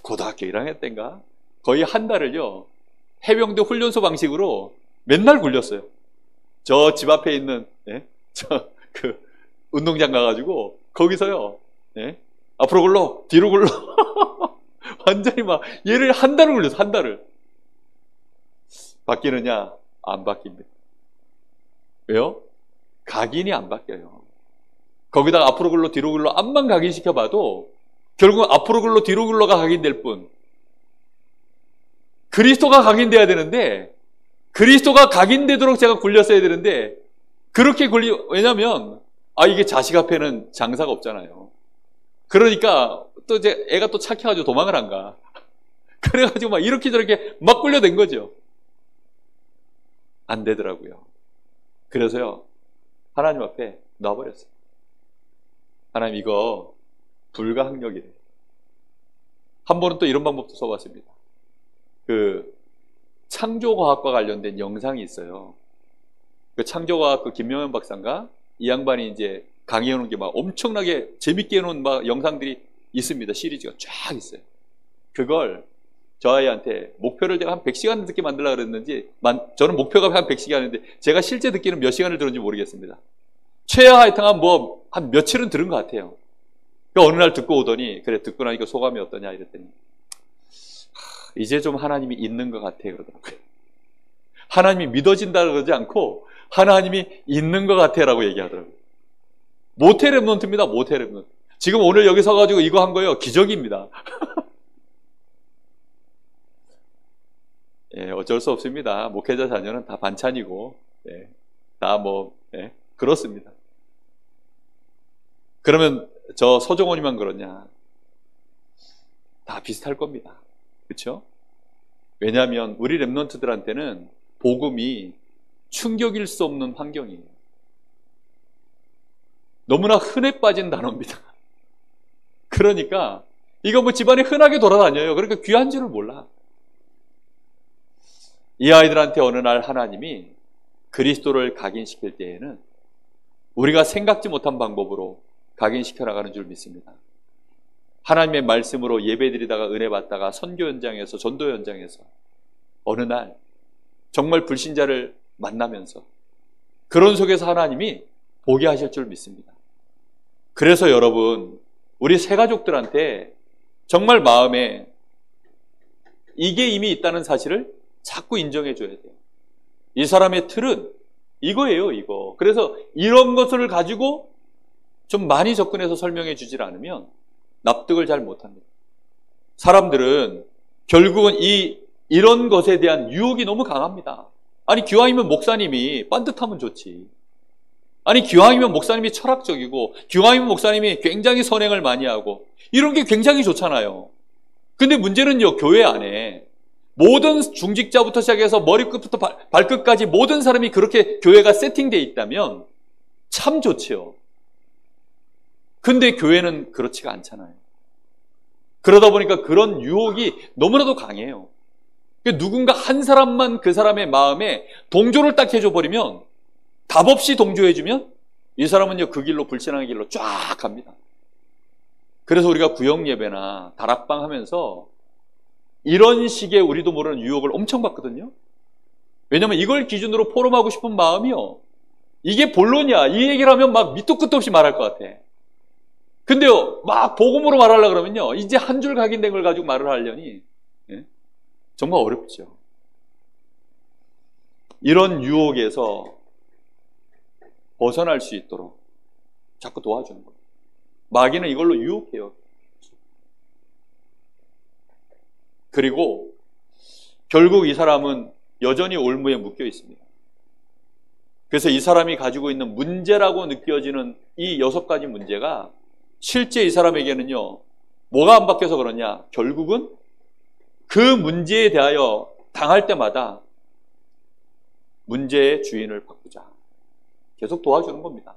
고등학교 1학년 때인가? 거의 한 달을요, 해병대 훈련소 방식으로 맨날 굴렸어요. 저 집 앞에 있는, 운동장 가가지고, 거기서요, 앞으로 굴러, 뒤로 굴러. 완전히 막, 얘를 한 달을 굴렸어, 한 달을. 바뀌느냐? 안 바뀝니다. 왜요? 각인이 안 바뀌어요. 거기다가 앞으로 굴러, 뒤로 굴러, 앞만 각인시켜봐도, 결국은 앞으로 굴러, 뒤로 굴러가 각인될 뿐. 그리스도가 각인돼야 되는데, 그리스도가 각인되도록 제가 굴렸어야 되는데, 그렇게 왜냐면, 이게 자식 앞에는 장사가 없잖아요. 그러니까, 또 애가 또 착해가지고 도망을 안 가. 그래가지고 막 이렇게 저렇게 막 굴려댄 거죠. 안 되더라고요. 그래서요, 하나님 앞에 놔버렸어요. 하나님, 이거 불가항력이래. 한 번은 또 이런 방법도 써봤습니다. 창조과학과 관련된 영상이 있어요. 그 창조과학 김명현 박사인가? 이 양반이 이제 강의해놓은 게 막 엄청나게 재밌게 해놓은 막 영상들이 있습니다. 시리즈가 쫙 있어요. 그걸 저 아이한테 목표를 제가 한 100시간 듣게 만들려고 그랬는지, 저는 목표가 한 100시간인데, 제가 실제 듣기는 몇 시간을 들었는지 모르겠습니다. 최하 하여튼 뭐 한 며칠은 들은 것 같아요. 그러니까 어느 날 듣고 오더니 그래 듣고 나니까 소감이 어떠냐 이랬더니 이제 좀 하나님이 있는 것 같아 그러더라고요. 하나님이 믿어진다 그러지 않고 하나님이 있는 것 같아 라고 얘기하더라고요. 모태 렘넌트입니다. 모태 렘넌트. 지금 오늘 여기 서가지고 이거 한 거예요. 기적입니다. 예, 어쩔 수 없습니다. 목회자 자녀는 다 반찬이고 예, 다 뭐 그렇습니다. 그러면 저 서정원이만 그러냐? 다 비슷할 겁니다. 그렇죠? 왜냐하면 우리 렘넌트들한테는 복음이 충격일 수 없는 환경이에요. 너무나 흔해 빠진 단어입니다. 그러니까 이거 뭐 집안에 흔하게 돌아다녀요. 그러니까 귀한 줄을 몰라. 이 아이들한테 어느 날 하나님이 그리스도를 각인시킬 때에는 우리가 생각지 못한 방법으로 각인시켜 나가는 줄 믿습니다. 하나님의 말씀으로 예배드리다가 은혜 받다가 선교 현장에서 전도 현장에서 어느 날 정말 불신자를 만나면서 그런 속에서 하나님이 보게 하실 줄 믿습니다. 그래서 여러분 우리 새가족들한테 정말 마음에 이게 이미 있다는 사실을 자꾸 인정해 줘야 돼요. 이 사람의 틀은 이거예요, 이거. 그래서 이런 것을 가지고 좀 많이 접근해서 설명해 주질 않으면 납득을 잘 못합니다. 사람들은 결국은 이런 것에 대한 유혹이 너무 강합니다. 아니 기왕이면 목사님이 빤듯하면 좋지. 아니 기왕이면 목사님이 철학적이고 기왕이면 목사님이 굉장히 선행을 많이 하고 이런 게 굉장히 좋잖아요. 근데 문제는요, 교회 안에 모든 중직자부터 시작해서 머리끝부터 발끝까지 모든 사람이 그렇게 교회가 세팅되어 있다면 참 좋지요. 근데 교회는 그렇지가 않잖아요. 그러다 보니까 그런 유혹이 너무나도 강해요. 누군가 한 사람만 그 사람의 마음에 동조를 딱 해줘버리면, 답 없이 동조해주면 이 사람은요 그 길로, 불신앙의 길로 쫙 갑니다. 그래서 우리가 구역 예배나 다락방 하면서 이런 식의 우리도 모르는 유혹을 엄청 받거든요. 왜냐면 이걸 기준으로 포럼하고 싶은 마음이요, 이게 본론이야. 이 얘기를 하면 막 밑도 끝도 없이 말할 것 같아. 근데요 막 복음으로 말하려고 그러면요 이제 한 줄 각인된 걸 가지고 말을 하려니 정말 어렵죠. 이런 유혹에서 벗어날 수 있도록 자꾸 도와주는 거예요. 마귀는 이걸로 유혹해요. 그리고 결국 이 사람은 여전히 올무에 묶여 있습니다. 그래서 이 사람이 가지고 있는 문제라고 느껴지는 이 6가지 문제가 실제 이 사람에게는요 뭐가 안 바뀌어서 그러냐, 결국은 그 문제에 대하여 당할 때마다 문제의 주인을 바꾸자, 계속 도와주는 겁니다.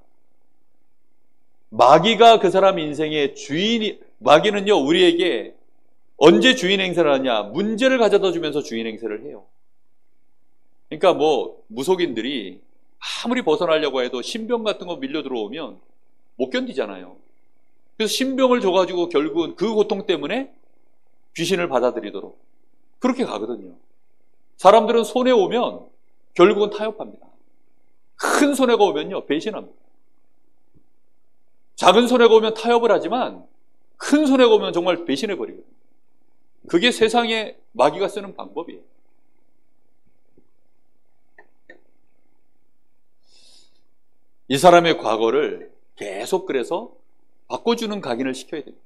마귀가 그 사람 인생의 주인이, 마귀는요 우리에게 언제 주인 행세를 하냐, 문제를 가져다 주면서 주인 행세를 해요. 그러니까 뭐 무속인들이 아무리 벗어나려고 해도 신병 같은 거 밀려 들어오면 못 견디잖아요. 그래서 신병을 줘가지고 결국은 그 고통 때문에 귀신을 받아들이도록 그렇게 가거든요. 사람들은 손해 오면 결국은 타협합니다. 큰 손해가 오면요 배신합니다. 작은 손해가 오면 타협을 하지만 큰 손해가 오면 정말 배신해버리거든요. 그게 세상에 마귀가 쓰는 방법이에요. 이 사람의 과거를 계속 그래서 바꿔주는 각인을 시켜야 됩니다.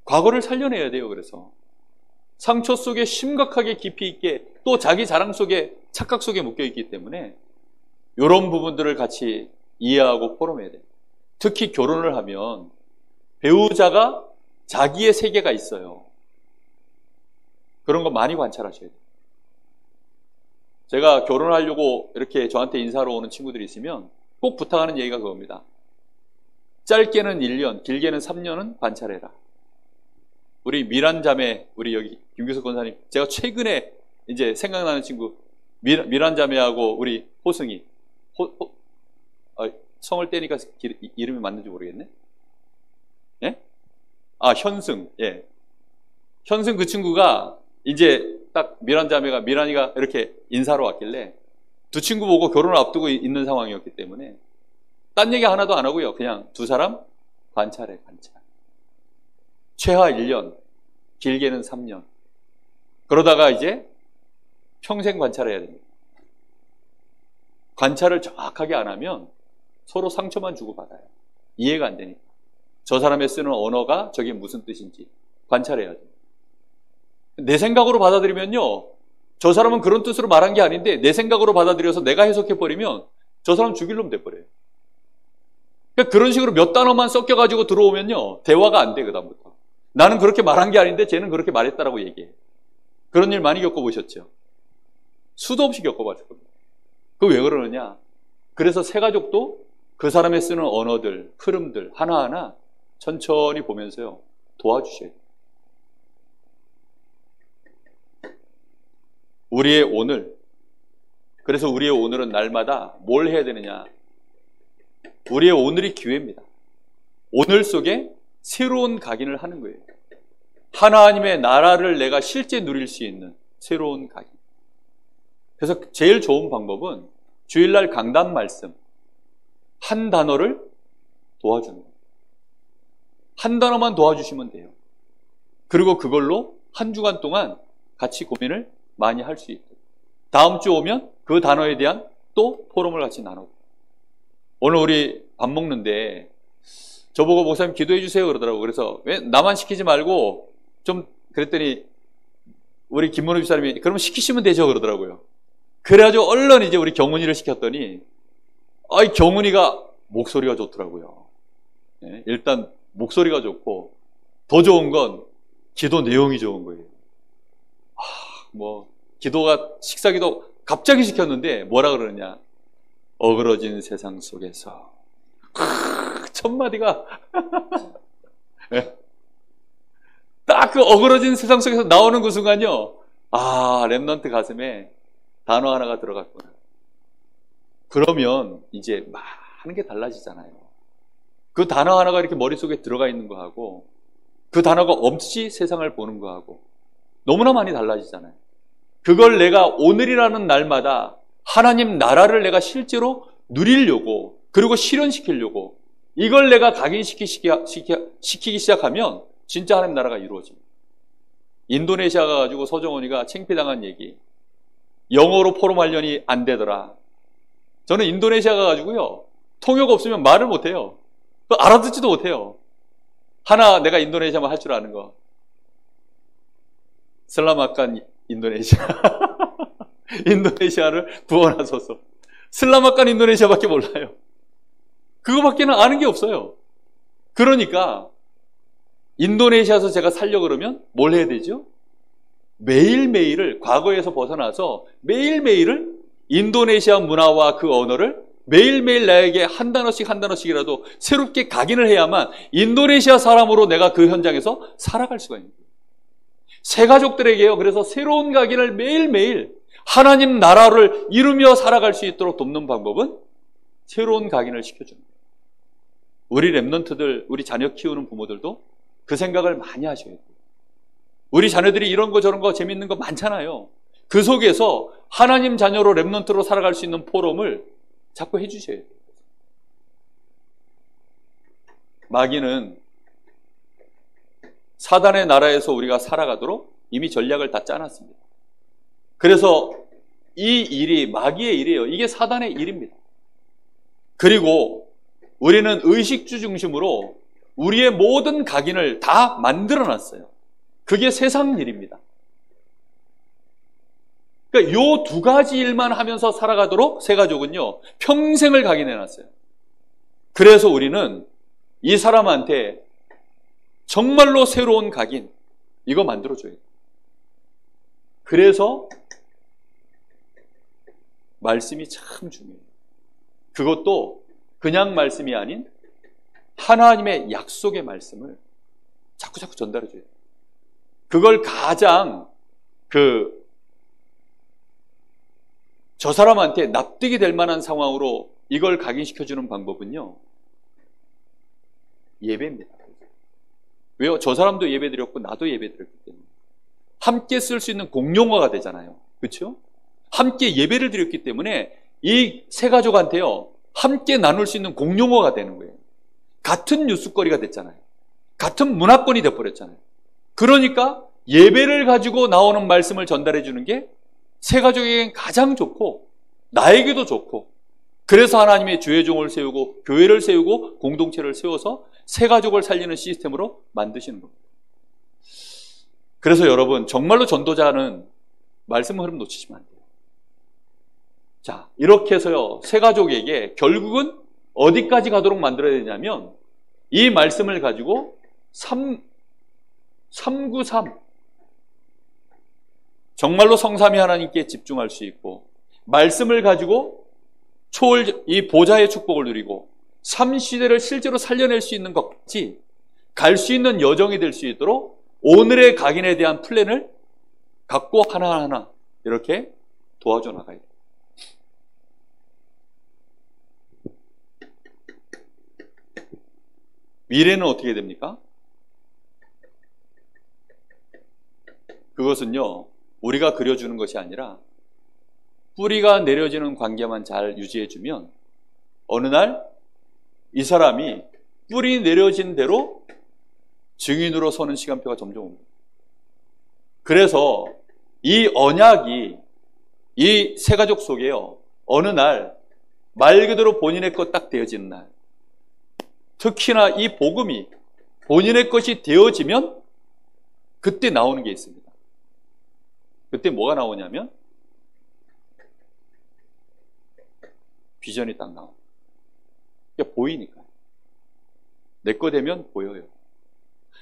과거를 살려내야 돼요. 그래서 상처 속에 심각하게 깊이 있게, 또 자기 자랑 속에, 착각 속에 묶여있기 때문에 이런 부분들을 같이 이해하고 포럼해야 돼요. 특히 결혼을 하면 배우자가 자기의 세계가 있어요. 그런 거 많이 관찰하셔야 돼요. 제가 결혼하려고 이렇게 저한테 인사로 오는 친구들이 있으면 꼭 부탁하는 얘기가 그겁니다. 짧게는 1년, 길게는 3년은 관찰해라. 우리 미란 자매, 우리 여기 김규석 권사님, 제가 최근에 이제 생각나는 친구 미란 자매하고 우리 호승이, 성을 떼니까 이름이 맞는지 모르겠네. 예? 현승. 예. 현승 그 친구가 이제 딱 미란이가 이렇게 인사로 왔길래 두 친구 보고 결혼을 앞두고 있는 상황이었기 때문에 딴 얘기 하나도 안 하고요. 그냥 두 사람 관찰해, 관찰. 최하 1년, 길게는 3년. 그러다가 이제 평생 관찰해야 됩니다. 관찰을 정확하게 안 하면 서로 상처만 주고받아요. 이해가 안 되니까. 저 사람의 쓰는 언어가 저게 무슨 뜻인지 관찰해야 돼요. 내 생각으로 받아들이면요, 저 사람은 그런 뜻으로 말한 게 아닌데 내 생각으로 받아들여서 내가 해석해버리면 저 사람 죽일 놈 돼버려요. 그러니까 그런 식으로 몇 단어만 섞여가지고 들어오면요, 대화가 안 돼, 그다음부터. 나는 그렇게 말한 게 아닌데 쟤는 그렇게 말했다라고 얘기해. 그런 일 많이 겪어보셨죠? 수도 없이 겪어봤을 겁니다. 그거 왜 그러느냐? 그래서 새가족도 그 사람의 쓰는 언어들, 흐름들 하나하나 천천히 보면서요, 도와주셔야 돼요. 우리의 오늘, 그래서 우리의 오늘은 날마다 뭘 해야 되느냐? 우리의 오늘이 기회입니다. 오늘 속에 새로운 각인을 하는 거예요. 하나님의 나라를 내가 실제 누릴 수 있는 새로운 각인. 그래서 제일 좋은 방법은 주일날 강단 말씀 한 단어를 도와주는 거예요. 한 단어만 도와주시면 돼요. 그리고 그걸로 한 주간 동안 같이 고민을 많이 할 수 있도록. 다음 주 오면 그 단어에 대한 또 포럼을 같이 나누고. 오늘 우리 밥 먹는데 저보고 목사님 기도해 주세요 그러더라고요. 그래서 왜 나만 시키지 말고 좀 그랬더니 우리 김문우 집사님이 그러면 시키시면 되죠 그러더라고요. 그래가지고 얼른 이제 우리 경훈이를 시켰더니 경훈이가 목소리가 좋더라고요. 네, 일단 목소리가 좋고 더 좋은 건 기도 내용이 좋은 거예요. 기도가 식사기도 갑자기 시켰는데 뭐라 그러느냐? 어그러진 세상 속에서 첫 마디가 네. 딱 그 어그러진 세상 속에서 나오는 그 순간요, 렘넌트 가슴에 단어 하나가 들어갔구나. 그러면 이제 많은 게 달라지잖아요. 그 단어 하나가 이렇게 머릿속에 들어가 있는 거하고 그 단어가 없이 세상을 보는 거하고 너무나 많이 달라지잖아요. 그걸 내가 오늘이라는 날마다 하나님 나라를 내가 실제로 누리려고, 그리고 실현시키려고, 이걸 내가 각인시키기 시작하면 진짜 하나님 나라가 이루어집니다. 인도네시아 가가지고 서정원이가 창피당한 얘기, 영어로 포럼하려니 안 되더라. 저는 인도네시아 가가지고요, 통역 없으면 말을 못해요. 알아듣지도 못해요. 하나 내가 인도네시아만 할 줄 아는 거, 슬라마칸 인도네시아 인도네시아를 구원하소서. 슬라마칸 인도네시아밖에 몰라요. 그거밖에는 아는 게 없어요. 그러니까 인도네시아에서 제가 살려고 그러면 뭘 해야 되죠? 매일매일을, 과거에서 벗어나서 매일매일을 인도네시아 문화와 그 언어를 매일매일 나에게 한 단어씩 한 단어씩이라도 새롭게 각인을 해야만 인도네시아 사람으로 내가 그 현장에서 살아갈 수가 있는 거예요. 새가족들에게요, 그래서 새로운 각인을 매일매일 하나님 나라를 이루며 살아갈 수 있도록 돕는 방법은 새로운 각인을 시켜주는 거예요. 우리 렘넌트들, 우리 자녀 키우는 부모들도 그 생각을 많이 하셔야 돼요. 우리 자녀들이 이런 거 저런 거 재밌는 거 많잖아요. 그 속에서 하나님 자녀로 렘넌트로 살아갈 수 있는 포럼을 자꾸 해주셔야 돼요. 마귀는 사단의 나라에서 우리가 살아가도록 이미 전략을 다 짜놨습니다. 그래서 이 일이 마귀의 일이에요. 이게 사단의 일입니다. 그리고 우리는 의식주 중심으로 우리의 모든 각인을 다 만들어놨어요. 그게 세상 일입니다. 그러니까 요 두 가지 일만 하면서 살아가도록 새가족은요, 평생을 각인해놨어요. 그래서 우리는 이 사람한테 정말로 새로운 각인, 이거 만들어줘야 돼요. 그래서 말씀이 참 중요해요. 그것도 그냥 말씀이 아닌 하나님의 약속의 말씀을 자꾸 전달해줘야 돼요. 그걸 가장 저 사람한테 납득이 될 만한 상황으로 이걸 각인시켜주는 방법은요, 예배입니다. 왜요? 저 사람도 예배드렸고 나도 예배드렸기 때문에 함께 쓸 수 있는 공용어가 되잖아요. 그렇죠? 함께 예배를 드렸기 때문에 이 세 가족한테요, 함께 나눌 수 있는 공용어가 되는 거예요. 같은 뉴스거리가 됐잖아요. 같은 문화권이 돼버렸잖아요. 그러니까 예배를 가지고 나오는 말씀을 전달해 주는 게 새가족에겐 가장 좋고 나에게도 좋고, 그래서 하나님의 주의 종을 세우고 교회를 세우고 공동체를 세워서 새가족을 살리는 시스템으로 만드시는 겁니다. 그래서 여러분, 정말로 전도자는 말씀 흐름 놓치시면 안 돼요. 자, 이렇게 해서요, 새가족에게 결국은 어디까지 가도록 만들어야 되냐면, 이 말씀을 가지고 393, 정말로 성삼위 하나님께 집중할 수 있고, 말씀을 가지고 이 보좌의 축복을 누리고 3시대를 실제로 살려낼 수 있는 것까지 갈 수 있는 여정이 될 수 있도록 오늘의 각인에 대한 플랜을 갖고 하나하나 이렇게 도와줘 나가야 돼요. 미래는 어떻게 됩니까? 그것은요, 우리가 그려주는 것이 아니라 뿌리가 내려지는 관계만 잘 유지해주면 어느 날 이 사람이 뿌리 내려진 대로 증인으로 서는 시간표가 점점 옵니다. 그래서 이 언약이 이 새가족 속에요, 어느 날 말 그대로 본인의 것 딱 되어지는 날, 특히나 이 복음이 본인의 것이 되어지면 그때 나오는 게 있습니다. 그때 뭐가 나오냐면 비전이 딱 나옵니다. 그러니까 보이니까요. 내 거 되면 보여요.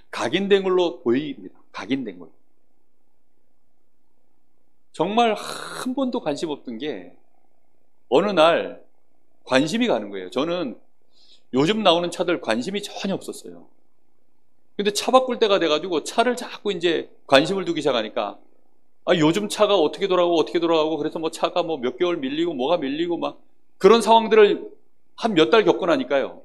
각인된 걸로 보입니다. 각인된 걸로. 정말 한 번도 관심 없던 게 어느 날 관심이 가는 거예요. 저는 요즘 나오는 차들 관심이 전혀 없었어요. 근데 차 바꿀 때가 돼가지고 차를 자꾸 이제 관심을 두기 시작하니까, 요즘 차가 어떻게 돌아가고 그래서 뭐 차가 뭐 몇 개월 밀리고 뭐가 밀리고 막 그런 상황들을 한 몇 달 겪고 나니까요,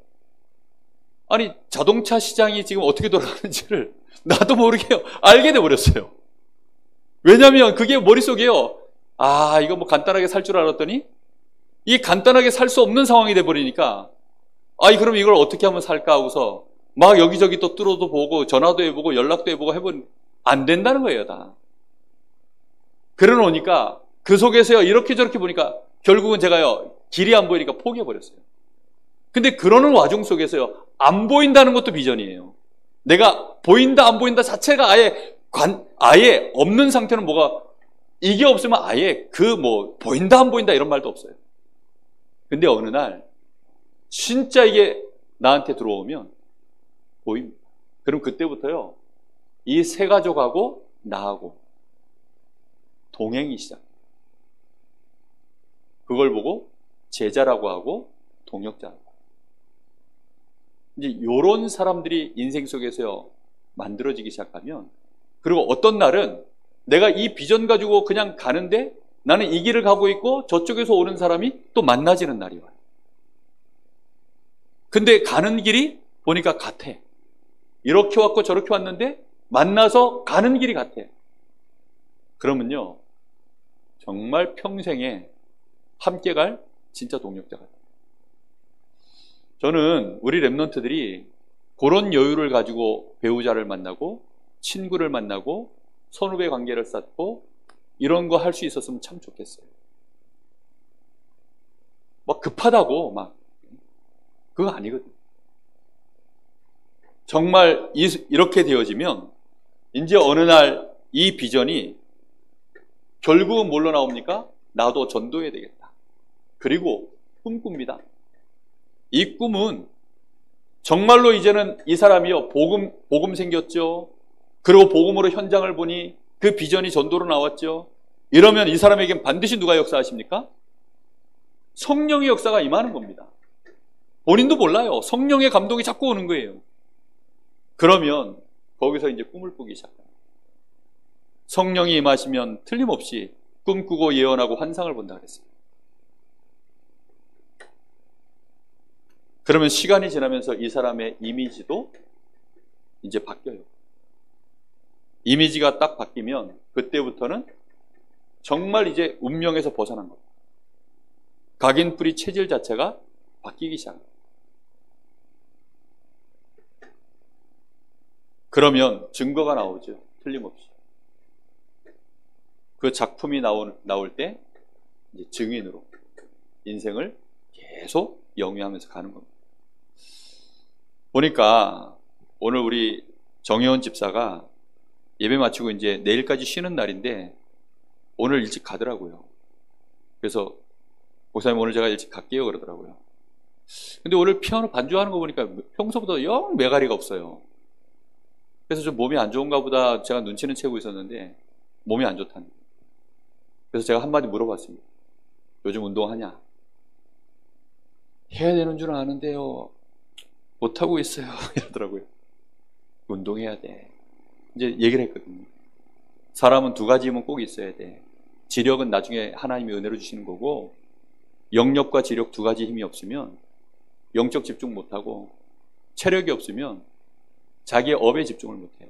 아니 자동차 시장이 지금 어떻게 돌아가는지를 나도 모르게 알게 돼버렸어요. 왜냐하면 그게 머릿속에요, 이거 뭐 간단하게 살 줄 알았더니 이게 간단하게 살 수 없는 상황이 돼버리니까, 그럼 이걸 어떻게 하면 살까 하고서 막 여기저기 또 뚫어도 보고 전화도 해보고 연락도 해보고 해보면 안 된다는 거예요, 다. 그래 놓으니까 그 속에서요, 이렇게 저렇게 보니까 결국은 제가요, 길이 안 보이니까 포기해버렸어요. 근데 그러는 와중 속에서요, 안 보인다는 것도 비전이에요. 내가 보인다 안 보인다 자체가 아예 없는 상태는 뭐가, 이게 없으면 아예 보인다 안 보인다 이런 말도 없어요. 근데 어느 날 진짜 이게 나한테 들어오면 보입니다. 그럼 그때부터요, 이 새 가족하고 나하고 동행이 시작해요. 그걸 보고 제자라고 하고 동역자라고 하고. 이제 이런 사람들이 인생 속에서요, 만들어지기 시작하면, 그리고 어떤 날은 내가 이 비전 가지고 그냥 가는데 나는 이 길을 가고 있고 저쪽에서 오는 사람이 또 만나지는 날이 와요. 근데 가는 길이 보니까 같아. 이렇게 왔고 저렇게 왔는데 만나서 가는 길이 같아. 그러면요, 정말 평생에 함께 갈 진짜 동역자가 돼요. 저는 우리 랩런트들이 그런 여유를 가지고 배우자를 만나고 친구를 만나고 선후배 관계를 쌓고 이런 거 할 수 있었으면 참 좋겠어요. 막 급하다고 그거 아니거든요. 정말 이렇게 되어지면 이제 어느 날 이 비전이 결국은 뭘로 나옵니까? 나도 전도해야 되겠다. 그리고 꿈꿉니다. 이 꿈은 정말로 이제는 이 사람이요, 복음 생겼죠. 그리고 복음으로 현장을 보니 그 비전이 전도로 나왔죠. 이러면 이 사람에겐 반드시 누가 역사하십니까? 성령의 역사가 임하는 겁니다. 본인도 몰라요. 성령의 감동이 자꾸 오는 거예요. 그러면 거기서 이제 꿈을 꾸기 시작합니다. 성령이 임하시면 틀림없이 꿈꾸고 예언하고 환상을 본다 그랬어요. 그러면 시간이 지나면서 이 사람의 이미지도 이제 바뀌어요. 이미지가 딱 바뀌면 그때부터는 정말 이제 운명에서 벗어난 겁니다. 각인뿌리 체질 자체가 바뀌기 시작합니다. 그러면 증거가 나오죠. 틀림없이. 그 작품이 나올 때 이제 증인으로 인생을 계속 영위하면서 가는 겁니다. 보니까 오늘 우리 정혜원 집사가 예배 마치고 이제 내일까지 쉬는 날인데 오늘 일찍 가더라고요. 그래서 목사님 오늘 제가 일찍 갈게요 그러더라고요. 근데 오늘 피아노 반주하는 거 보니까 평소보다 영 매가리가 없어요. 그래서 좀 몸이 안 좋은가 보다 제가 눈치는 채고 있었는데 몸이 안 좋다는 거예요. 그래서 제가 한마디 물어봤습니다. 요즘 운동하냐? 해야 되는 줄 아는데요. 못하고 있어요. 이러더라고요. 운동해야 돼. 이제 얘기를 했거든요. 사람은 두 가지 힘은 꼭 있어야 돼. 지력은 나중에 하나님이 은혜로 주시는 거고 영력과 지력 두 가지 힘이 없으면 영적 집중 못하고 체력이 없으면 자기의 업에 집중을 못해요.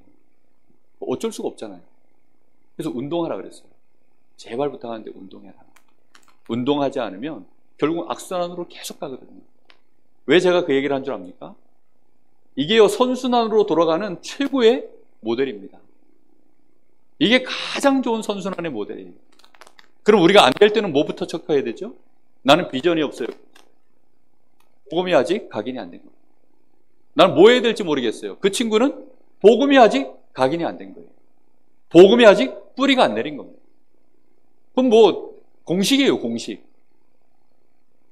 어쩔 수가 없잖아요. 그래서 운동하라 그랬어요. 제발 부탁하는데 운동해라. 운동하지 않으면 결국 악순환으로 계속 가거든요. 왜 제가 그 얘기를 한 줄 압니까? 이게요 선순환으로 돌아가는 최고의 모델입니다. 이게 가장 좋은 선순환의 모델이에요. 그럼 우리가 안 될 때는 뭐부터 체크해야 되죠? 나는 비전이 없어요. 복음이 아직 각인이 안 된 거예요. 나는 뭐 해야 될지 모르겠어요. 그 친구는 복음이 아직 각인이 안 된 거예요. 복음이 아직 뿌리가 안 내린 겁니다. 그럼 뭐 공식이에요, 공식.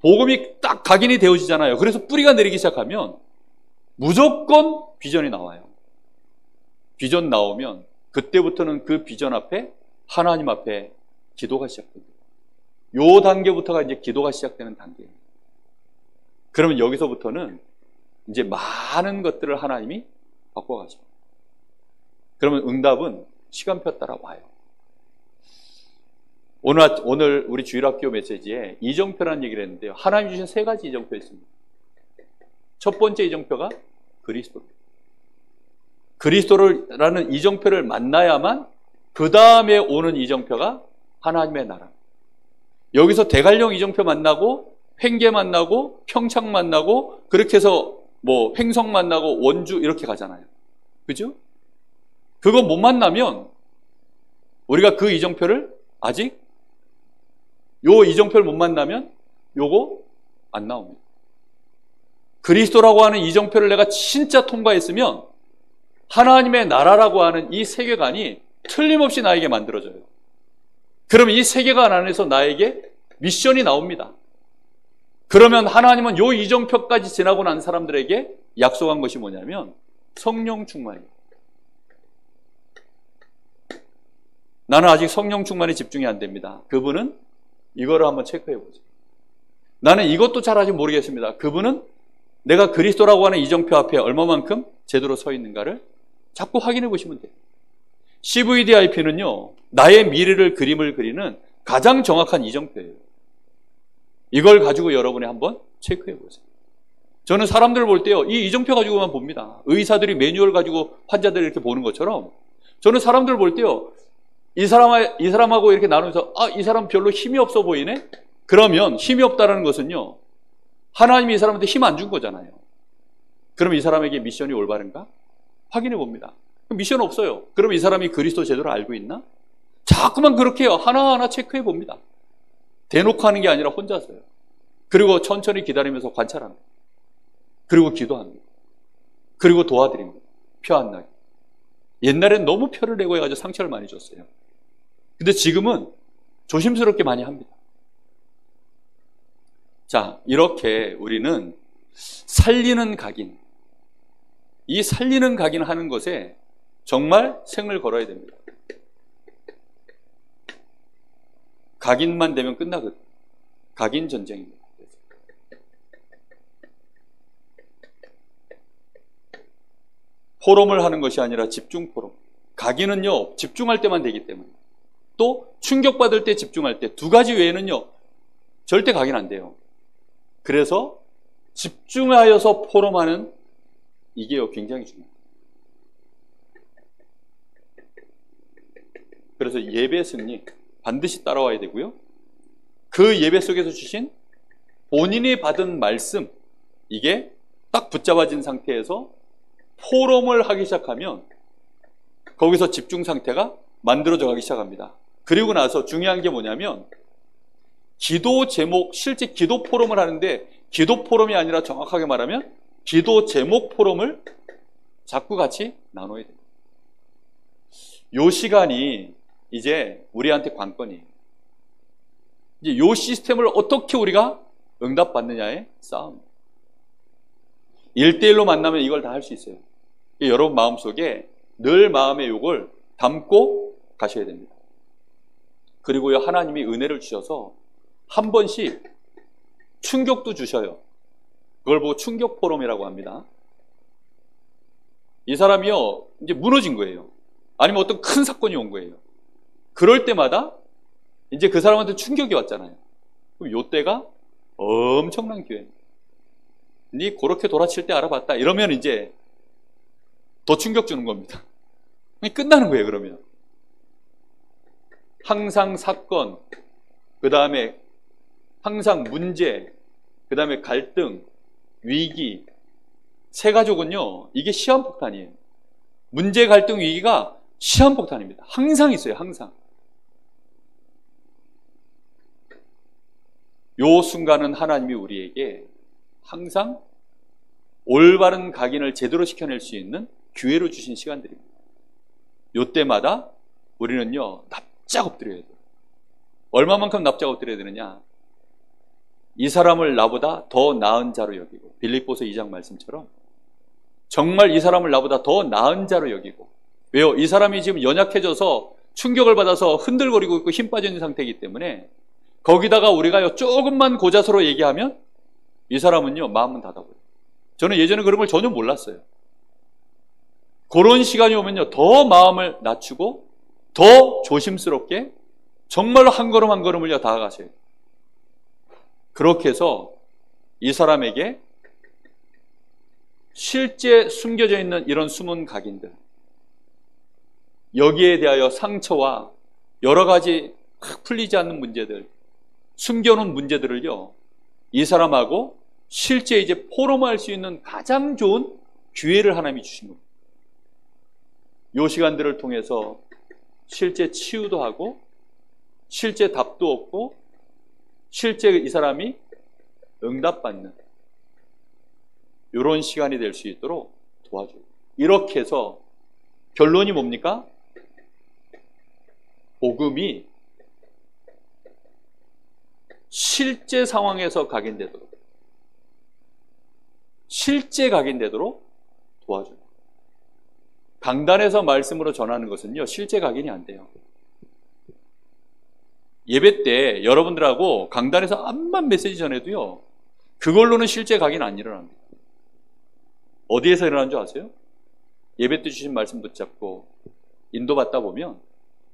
복음이 딱 각인이 되어지잖아요. 그래서 뿌리가 내리기 시작하면 무조건 비전이 나와요. 비전 나오면 그때부터는 그 비전 앞에 하나님 앞에 기도가 시작됩니다. 요 단계부터가 이제 기도가 시작되는 단계예요. 그러면 여기서부터는 이제 많은 것들을 하나님이 바꿔가죠. 그러면 응답은 시간표 따라 와요. 오늘 우리 주일학교 메시지에 이정표라는 얘기를 했는데요. 하나님 주신 세 가지 이정표 있습니다. 첫 번째 이정표가 그리스도입니다. 그리스도라는 이정표를 만나야만 그 다음에 오는 이정표가 하나님의 나라. 여기서 대관령 이정표 만나고 횡계 만나고 평창 만나고 그렇게 해서 뭐 횡성 만나고 원주 이렇게 가잖아요. 그죠? 그거 못 만나면 우리가 그 이정표를 아직 요 이정표를 못 만나면 요거 안 나옵니다. 그리스도라고 하는 이정표를 내가 진짜 통과했으면 하나님의 나라라고 하는 이 세계관이 틀림없이 나에게 만들어져요. 그러면 이 세계관 안에서 나에게 미션이 나옵니다. 그러면 하나님은 요 이정표까지 지나고 난 사람들에게 약속한 것이 뭐냐면 성령 충만이에요. 나는 아직 성령 충만에 집중이 안 됩니다. 그분은 이거를 한번 체크해 보세요. 나는 이것도 잘 아직 모르겠습니다. 그분은 내가 그리스도라고 하는 이정표 앞에 얼마만큼 제대로 서 있는가를 자꾸 확인해 보시면 돼요. CVDIP는요, 나의 미래를 그림을 그리는 가장 정확한 이정표예요. 이걸 가지고 여러분이 한번 체크해 보세요. 저는 사람들을 볼 때요, 이 이정표 가지고만 봅니다. 의사들이 매뉴얼 가지고 환자들을 이렇게 보는 것처럼 저는 사람들을 볼 때요, 이 사람하고 이렇게 나누면서 이 사람 별로 힘이 없어 보이네? 그러면 힘이 없다는 것은요, 하나님이 이 사람한테 힘 안 준 거잖아요. 그럼 이 사람에게 미션이 올바른가? 확인해 봅니다. 미션 없어요. 그럼 이 사람이 그리스도 제대로 알고 있나? 자꾸만 그렇게 해요. 하나하나 체크해 봅니다. 대놓고 하는 게 아니라 혼자서요. 그리고 천천히 기다리면서 관찰합니다. 그리고 기도합니다. 그리고 도와드립니다. 표 안 나게. 옛날엔 너무 표를 내고 해가지고 상처를 많이 줬어요. 근데 지금은 조심스럽게 많이 합니다. 자, 이렇게 우리는 살리는 각인, 이 살리는 각인 하는 것에 정말 생을 걸어야 됩니다. 각인만 되면 끝나거든요. 각인 전쟁입니다. 포럼을 하는 것이 아니라 집중 포럼. 각인은요, 집중할 때만 되기 때문에. 또 충격받을 때 집중할 때 두 가지 외에는요, 절대 각인 안 돼요. 그래서 집중하여서 포럼하는 이게요, 굉장히 중요해요. 그래서 예배 승리 반드시 따라와야 되고요. 그 예배 속에서 주신 본인이 받은 말씀, 이게 딱 붙잡아진 상태에서 포럼을 하기 시작하면 거기서 집중 상태가 만들어져 가기 시작합니다. 그리고 나서 중요한 게 뭐냐면 기도 제목, 실제 기도 포럼을 하는데 기도 포럼이 아니라 정확하게 말하면 기도 제목 포럼을 자꾸 같이 나눠야 됩니다. 요 시간이 이제 우리한테 관건이에요. 이제 요 시스템을 어떻게 우리가 응답받느냐의 싸움. 1대1로 만나면 이걸 다 할 수 있어요. 여러분 마음속에 늘 마음의 욕을 담고 가셔야 됩니다. 그리고요, 하나님이 은혜를 주셔서 한 번씩 충격도 주셔요. 그걸 보고 충격 포럼이라고 합니다. 이 사람이요, 이제 무너진 거예요. 아니면 어떤 큰 사건이 온 거예요. 그럴 때마다 이제 그 사람한테 충격이 왔잖아요. 그럼 요때가 엄청난 기회입니다. 니 그렇게 돌아칠 때 알아봤다. 이러면 이제 더 충격 주는 겁니다. 끝나는 거예요, 그러면. 항상 사건, 그 다음에 항상 문제, 그 다음에 갈등, 위기. 세 가족은요, 이게 시한폭탄이에요. 문제, 갈등, 위기가 시한폭탄입니다. 항상 있어요, 항상. 요 순간은 하나님이 우리에게 항상 올바른 각인을 제대로 시켜낼 수 있는 기회로 주신 시간들입니다. 요 때마다 우리는요, 납작 엎드려야 돼요. 얼마만큼 납작 엎드려야 되느냐? 이 사람을 나보다 더 나은 자로 여기고, 빌립보서 2장 말씀처럼 정말 이 사람을 나보다 더 나은 자로 여기고. 왜요? 이 사람이 지금 연약해져서 충격을 받아서 흔들거리고 있고 힘 빠져 있는 상태이기 때문에 거기다가 우리가 조금만 고자세로 얘기하면 이 사람은요, 마음은 닫아버려요. 저는 예전에 그런 걸 전혀 몰랐어요. 그런 시간이 오면요, 더 마음을 낮추고 더 조심스럽게 정말로 한 걸음 한 걸음을요, 다가가셔야 돼요. 그렇게 해서 이 사람에게 실제 숨겨져 있는 이런 숨은 각인들, 여기에 대하여 상처와 여러 가지 풀리지 않는 문제들, 숨겨놓은 문제들을요, 이 사람하고 실제 이제 포럼할 수 있는 가장 좋은 기회를 하나님이 주신 겁니다. 이 시간들을 통해서 실제 치유도 하고 실제 답도 얻고 실제 이 사람이 응답받는 이런 시간이 될 수 있도록 도와줘요. 이렇게 해서 결론이 뭡니까? 복음이 실제 상황에서 각인되도록, 실제 각인되도록 도와줘요. 강단에서 말씀으로 전하는 것은요, 실제 각인이 안 돼요. 예배 때 여러분들하고 강단에서 암만 메시지 전해도요, 그걸로는 실제 각인 안 일어납니다. 어디에서 일어나는 줄 아세요? 예배 때 주신 말씀 붙잡고 인도받다 보면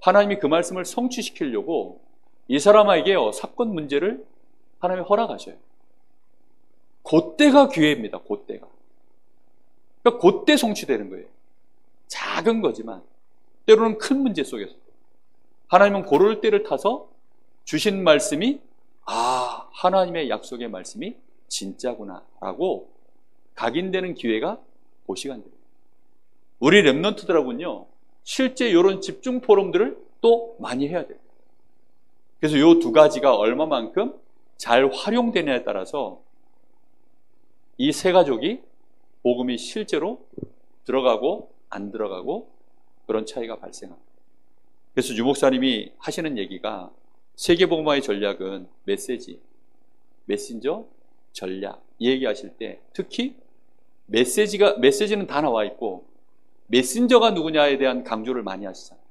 하나님이 그 말씀을 성취시키려고 이 사람에게요, 사건 문제를 하나님이 허락하셔요. 그때가 기회입니다. 그때가. 그러니까 그때 성취되는 거예요. 작은 거지만 때로는 큰 문제 속에서 하나님은 그럴 때를 타서 주신 말씀이 하나님의 약속의 말씀이 진짜구나 라고 각인되는 기회가 그 시간입니다. 우리 렘넌트들하고는요, 실제 이런 집중 포럼들을 또 많이 해야 돼요. 그래서 이 두 가지가 얼마만큼 잘 활용되냐에 따라서 이 세 가족이 복음이 실제로 들어가고 안 들어가고 그런 차이가 발생합니다. 그래서 유 목사님이 하시는 얘기가 세계복음화의 전략은 메신저, 전략 이 얘기하실 때 특히 메시지는 다 나와 있고 메신저가 누구냐에 대한 강조를 많이 하시잖아요.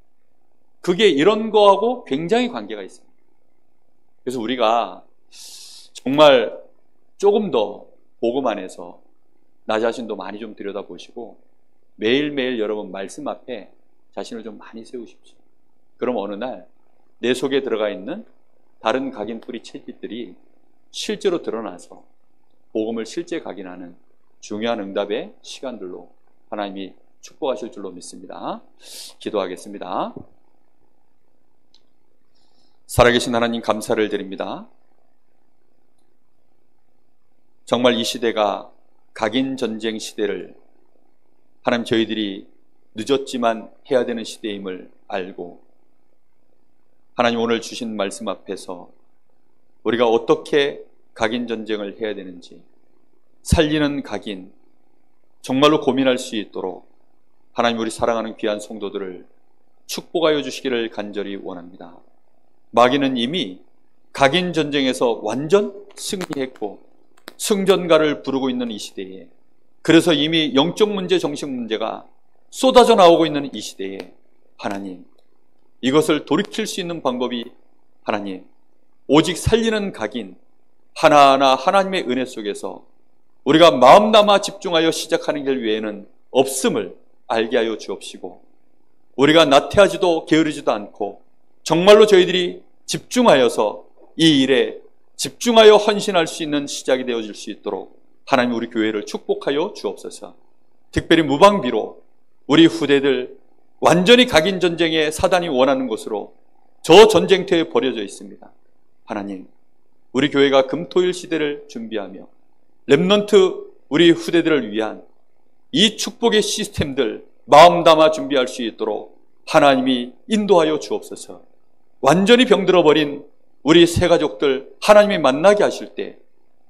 그게 이런 거하고 굉장히 관계가 있습니다. 그래서 우리가 정말 조금 더 복음 안에서 나 자신도 많이 좀 들여다보시고 매일매일 여러분 말씀 앞에 자신을 좀 많이 세우십시오. 그럼 어느 날 내 속에 들어가 있는 다른 각인뿌리 체질들이 실제로 드러나서 복음을 실제 각인하는 중요한 응답의 시간들로 하나님이 축복하실 줄로 믿습니다. 기도하겠습니다. 살아계신 하나님 감사를 드립니다. 정말 이 시대가 각인 전쟁 시대를 하나님 저희들이 늦었지만 해야 되는 시대임을 알고 하나님 오늘 주신 말씀 앞에서 우리가 어떻게 각인 전쟁을 해야 되는지 살리는 각인 정말로 고민할 수 있도록 하나님 우리 사랑하는 귀한 성도들을 축복하여 주시기를 간절히 원합니다. 마귀는 이미 각인 전쟁에서 완전 승리했고 승전가를 부르고 있는 이 시대에, 그래서 이미 영적 문제, 정신 문제가 쏟아져 나오고 있는 이 시대에 하나님 이것을 돌이킬 수 있는 방법이 하나님 오직 살리는 각인 하나하나 하나님의 은혜 속에서 우리가 마음 담아 집중하여 시작하는 길 외에는 없음을 알게 하여 주옵시고, 우리가 나태하지도 게으르지도 않고 정말로 저희들이 집중하여서 이 일에 집중하여 헌신할 수 있는 시작이 되어질 수 있도록 하나님 우리 교회를 축복하여 주옵소서. 특별히 무방비로 우리 후대들 완전히 각인 전쟁에 사단이 원하는 것으로 저 전쟁터에 버려져 있습니다. 하나님 우리 교회가 금토일 시대를 준비하며 렘넌트 우리 후대들을 위한 이 축복의 시스템들 마음 담아 준비할 수 있도록 하나님이 인도하여 주옵소서. 완전히 병들어버린 우리 새 가족들 하나님이 만나게 하실 때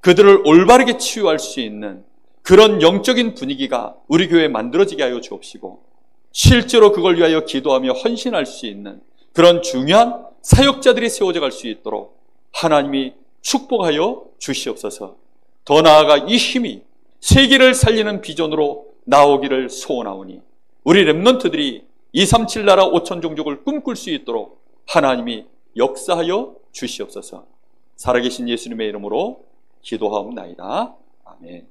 그들을 올바르게 치유할 수 있는 그런 영적인 분위기가 우리 교회에 만들어지게 하여 주옵시고, 실제로 그걸 위하여 기도하며 헌신할 수 있는 그런 중요한 사역자들이 세워져 갈 수 있도록 하나님이 축복하여 주시옵소서. 더 나아가 이 힘이 세계를 살리는 비전으로 나오기를 소원하오니 우리 렘넌트들이 237 나라 5천 종족을 꿈꿀 수 있도록 하나님이 역사하여 주시옵소서. 살아계신 예수님의 이름으로 기도하옵나이다. 아멘.